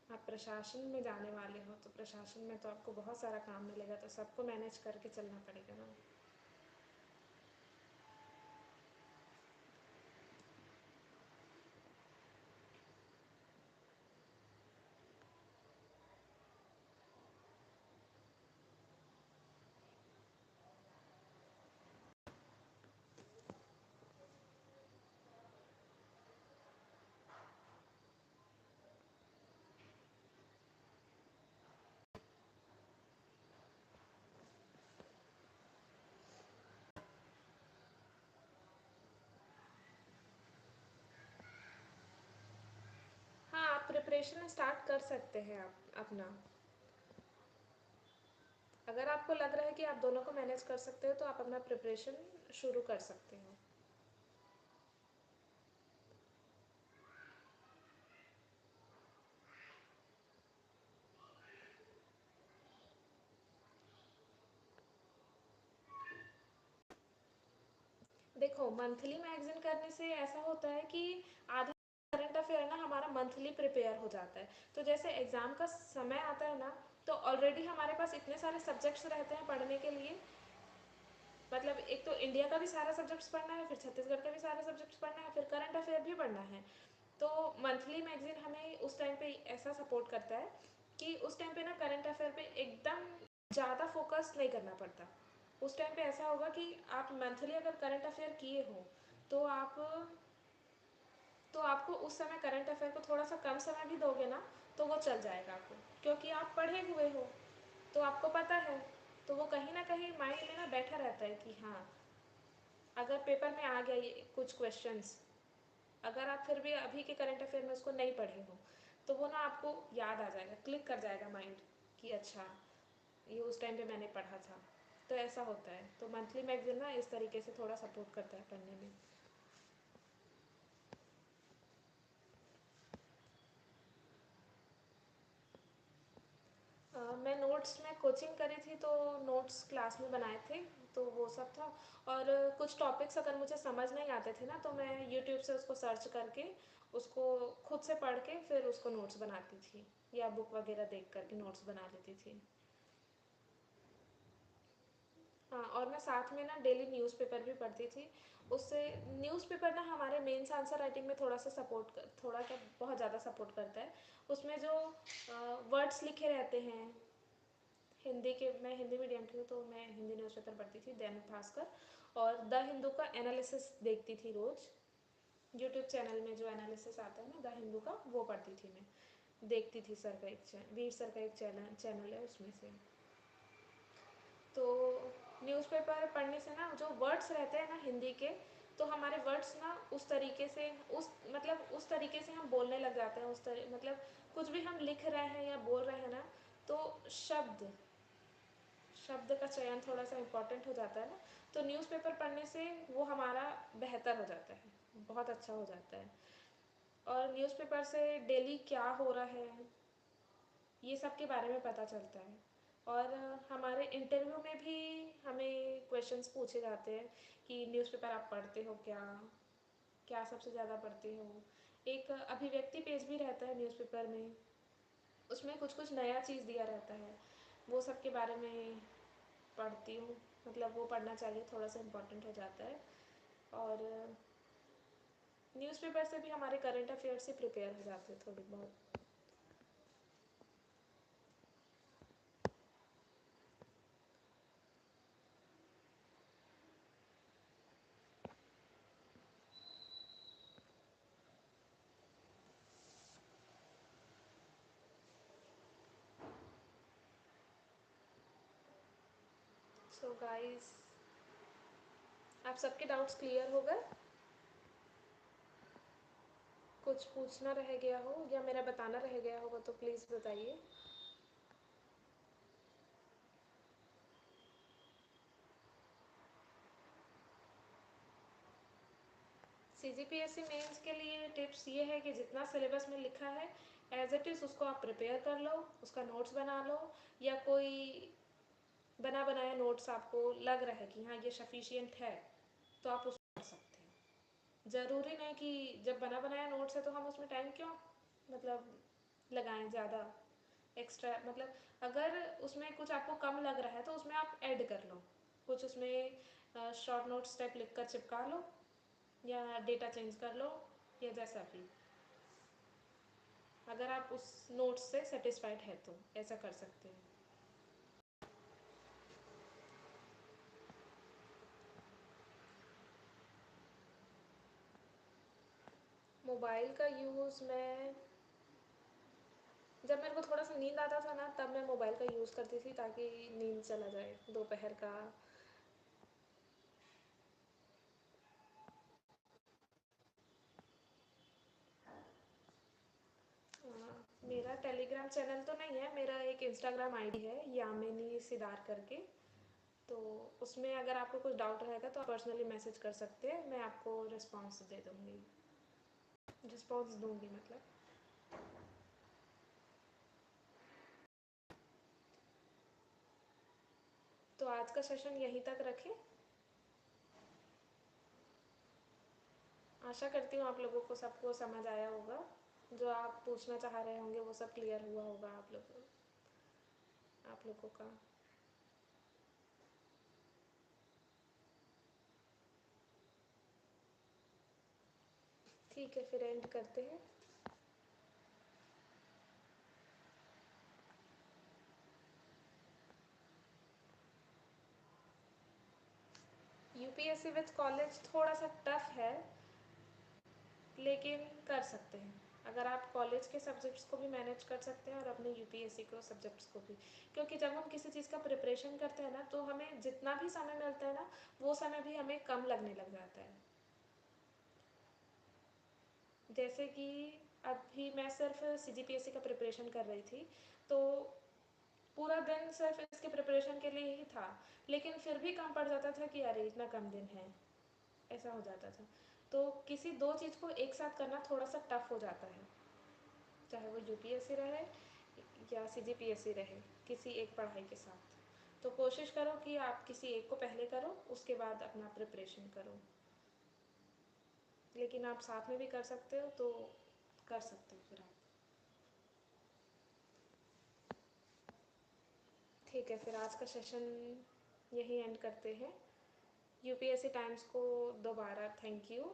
आप प्रशासन में जाने वाले हो तो प्रशासन में तो आपको बहुत सारा काम मिलेगा, तो सबको मैनेज करके चलना पड़ेगा ना। हाँ, आप प्रिपरेशन स्टार्ट कर सकते हैं आप अपना। अगर आपको लग रहा है कि आप दोनों को मैनेज कर सकते हो तो आप अपना प्रिपरेशन शुरू कर सकते हो। देखो, मंथली मैगज़ीन करने से ऐसा होता है कि आधा करंट अफेयर ना हमारा मंथली प्रिपेयर हो जाता है। तो जैसे एग्ज़ाम का समय आता है ना, तो ऑलरेडी हमारे पास इतने सारे सब्जेक्ट्स रहते हैं पढ़ने के लिए। मतलब एक तो इंडिया का भी सारा सब्जेक्ट्स पढ़ना है, फिर छत्तीसगढ़ का भी सारा सब्जेक्ट्स पढ़ना है, फिर करंट अफेयर भी पढ़ना है। तो मंथली मैगज़ीन हमें उस टाइम पे ऐसा सपोर्ट करता है कि उस टाइम पे ना करंट अफेयर पे एकदम ज़्यादा फोकस नहीं करना पड़ता। उस टाइम पे ऐसा होगा कि आप मंथली अगर करंट अफेयर किए हो, तो आप तो आपको उस समय करंट अफेयर को थोड़ा सा कम समय भी दोगे ना, तो वो चल जाएगा आपको, क्योंकि आप पढ़े हुए हो, तो आपको पता है। तो वो कहीं ना कहीं माइंड में ना बैठा रहता है कि हाँ, अगर पेपर में आ गया ये कुछ क्वेश्चंस, अगर आप फिर भी अभी के करंट अफेयर में उसको नहीं पढ़े हो, तो वो ना आपको याद आ जाएगा, क्लिक कर जाएगा माइंड कि अच्छा, ये उस टाइम पे मैंने पढ़ा था। तो ऐसा होता है। तो मंथली मैगजीन ना इस तरीके से थोड़ा सपोर्ट करता है पढ़ने में। मैं नोट्स में कोचिंग करी थी, तो नोट्स क्लास में बनाए थे, तो वो सब था। और कुछ टॉपिक्स अगर मुझे समझ नहीं आते थे ना, तो मैं यूट्यूब से उसको सर्च करके उसको खुद से पढ़ के फिर उसको नोट्स बनाती थी, या बुक वगैरह देख करके नोट्स बना लेती थी। हाँ, और मैं साथ में ना डेली न्यूज़पेपर भी पढ़ती थी। उससे न्यूज़पेपर ना हमारे मेंस आंसर राइटिंग में थोड़ा सा थोड़ा क्या बहुत ज़्यादा सपोर्ट करता है। उसमें जो वर्ड्स लिखे रहते हैं हिंदी के, मैं हिंदी मीडियम की हूँ, तो मैं हिंदी न्यूज़पेपर पढ़ती थी, दैनिक भास्कर। और द हिंदू का एनालिसिस देखती थी रोज़। यूट्यूब चैनल में जो एनालिसिस आता है ना द हिंदू का, वो पढ़ती थी मैं। देखती थी सर का एक वीर सर का एक चैनल है उसमें से। तो न्यूज़पेपर पढ़ने से ना जो वर्ड्स रहते हैं ना हिंदी के, तो हमारे वर्ड्स ना उस तरीके से उस तरीके से हम बोलने लग जाते हैं। मतलब कुछ भी हम लिख रहे हैं या बोल रहे हैं ना, तो शब्द शब्द का चयन थोड़ा सा इम्पोर्टेंट हो जाता है ना। तो न्यूज़पेपर पढ़ने से वो हमारा बेहतर हो जाता है, बहुत अच्छा हो जाता है। और न्यूज़पेपर से डेली क्या हो रहा है, ये सब के बारे में पता चलता है। और हमारे इंटरव्यू में भी हमें क्वेश्चंस पूछे जाते हैं कि न्यूज़पेपर आप पढ़ते हो क्या, क्या सबसे ज़्यादा पढ़ते हो। एक अभिव्यक्ति पेज भी रहता है न्यूज़पेपर में, उसमें कुछ कुछ नया चीज़ दिया रहता है, वो सब के बारे में पढ़ती हूँ। मतलब वो पढ़ना चाहिए, थोड़ा सा इम्पोर्टेंट हो जाता है। और न्यूज़पेपर से भी हमारे करंट अफेयर से प्रिपेयर हो जाते हैं थोड़ी बहुत। सो गाइस, आप सबके डाउट्स क्लियर हो गए? कुछ पूछना रह गया हो या मेरा बताना रह गया होगा तो प्लीज़ बताइए। सीजीपीएससी मेंस के लिए टिप्स ये है कि जितना सिलेबस में लिखा है एज इट इज़ उसको आप प्रिपेयर कर लो, उसका नोट्स बना लो, या कोई बना बनाया नोट्स आपको लग रहा है कि हाँ ये सफिशियंट है, तो आप उसको पढ़ सकते हैं। ज़रूरी नहीं कि जब बना बनाया नोट्स है तो हम उसमें टाइम क्यों मतलब लगाएं ज़्यादा एक्स्ट्रा। मतलब अगर उसमें कुछ आपको कम लग रहा है तो उसमें आप ऐड कर लो, कुछ उसमें शॉर्ट नोट्स टाइप लिख कर चिपका लो, या डेटा चेंज कर लो, या जैसा भी, अगर आप उस नोट्स से सेटिस्फाइड है तो ऐसा कर सकते हैं। मोबाइल का यूज़ मैं, जब मेरे को थोड़ा सा नींद आता था ना, तब मैं मोबाइल का यूज़ करती थी ताकि नींद चला जाए दोपहर का। मेरा टेलीग्राम चैनल तो नहीं है, मेरा एक इंस्टाग्राम आईडी है यामिनी सिदार करके। तो उसमें अगर आपको कुछ डाउट रहेगा तो आप पर्सनली मैसेज कर सकते हैं, मैं आपको रिस्पॉन्स दे दूँगी, रिस्पॉन्स दूँगी मतलब। तो आज का सेशन यहीं तक रखें। आशा करती हूँ आप लोगों को सबको समझ आया होगा, जो आप पूछना चाह रहे होंगे वो सब क्लियर हुआ होगा आप लोगों का। ठीक है, फिर एंड करते हैं। यूपीएससी विद कॉलेज थोड़ा सा टफ है, लेकिन कर सकते हैं अगर आप कॉलेज के सब्जेक्ट्स को भी मैनेज कर सकते हैं और अपने यूपीएससी को सब्जेक्ट्स को भी। क्योंकि जब हम किसी चीज़ का प्रिपरेशन करते हैं ना, तो हमें जितना भी समय मिलता है ना, वो समय भी हमें कम लगने लग जाता है। जैसे कि अभी मैं सिर्फ सीजीपीएससी का प्रिपरेशन कर रही थी, तो पूरा दिन सिर्फ इसके प्रिपरेशन के लिए ही था, लेकिन फिर भी कम पड़ जाता था कि अरे इतना कम दिन है, ऐसा हो जाता था। तो किसी दो चीज़ को एक साथ करना थोड़ा सा टफ हो जाता है, चाहे वो यूपीएससी रहे या सीजीपीएससी रहे, किसी एक पढ़ाई के साथ। तो कोशिश करो कि आप किसी एक को पहले करो, उसके बाद अपना प्रिपरेशन करो। लेकिन आप साथ में भी कर सकते हो, तो कर सकते हो फिर आप। ठीक है, फिर आज का सेशन यही एंड करते हैं। यूपीएससी टाइम्स को दोबारा थैंक यू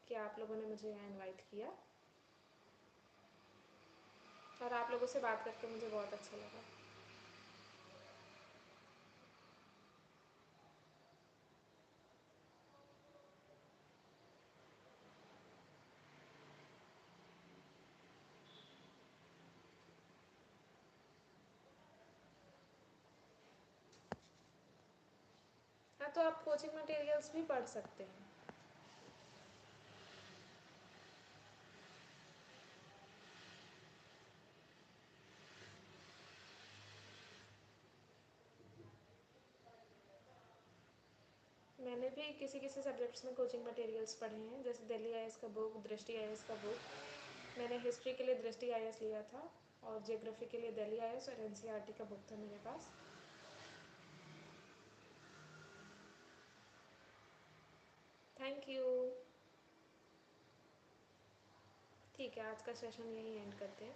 कि आप लोगों ने मुझे यहाँ इनवाइट किया, और आप लोगों से बात करके मुझे बहुत अच्छा लगा। हाँ, तो आप कोचिंग मटेरियल्स भी पढ़ सकते हैं। मैंने भी किसी किसी सब्जेक्ट्स में कोचिंग मटेरियल्स पढ़े हैं, जैसे दिल्ली आईएएस का बुक, दृष्टि आईएएस का बुक। मैंने हिस्ट्री के लिए दृष्टि आईएएस लिया था, और ज्योग्राफी के लिए दिल्ली आईएएस और एनसीईआरटी का बुक था मेरे पास। Thank you. ठीक है, आज का सेशन यही एंड करते हैं।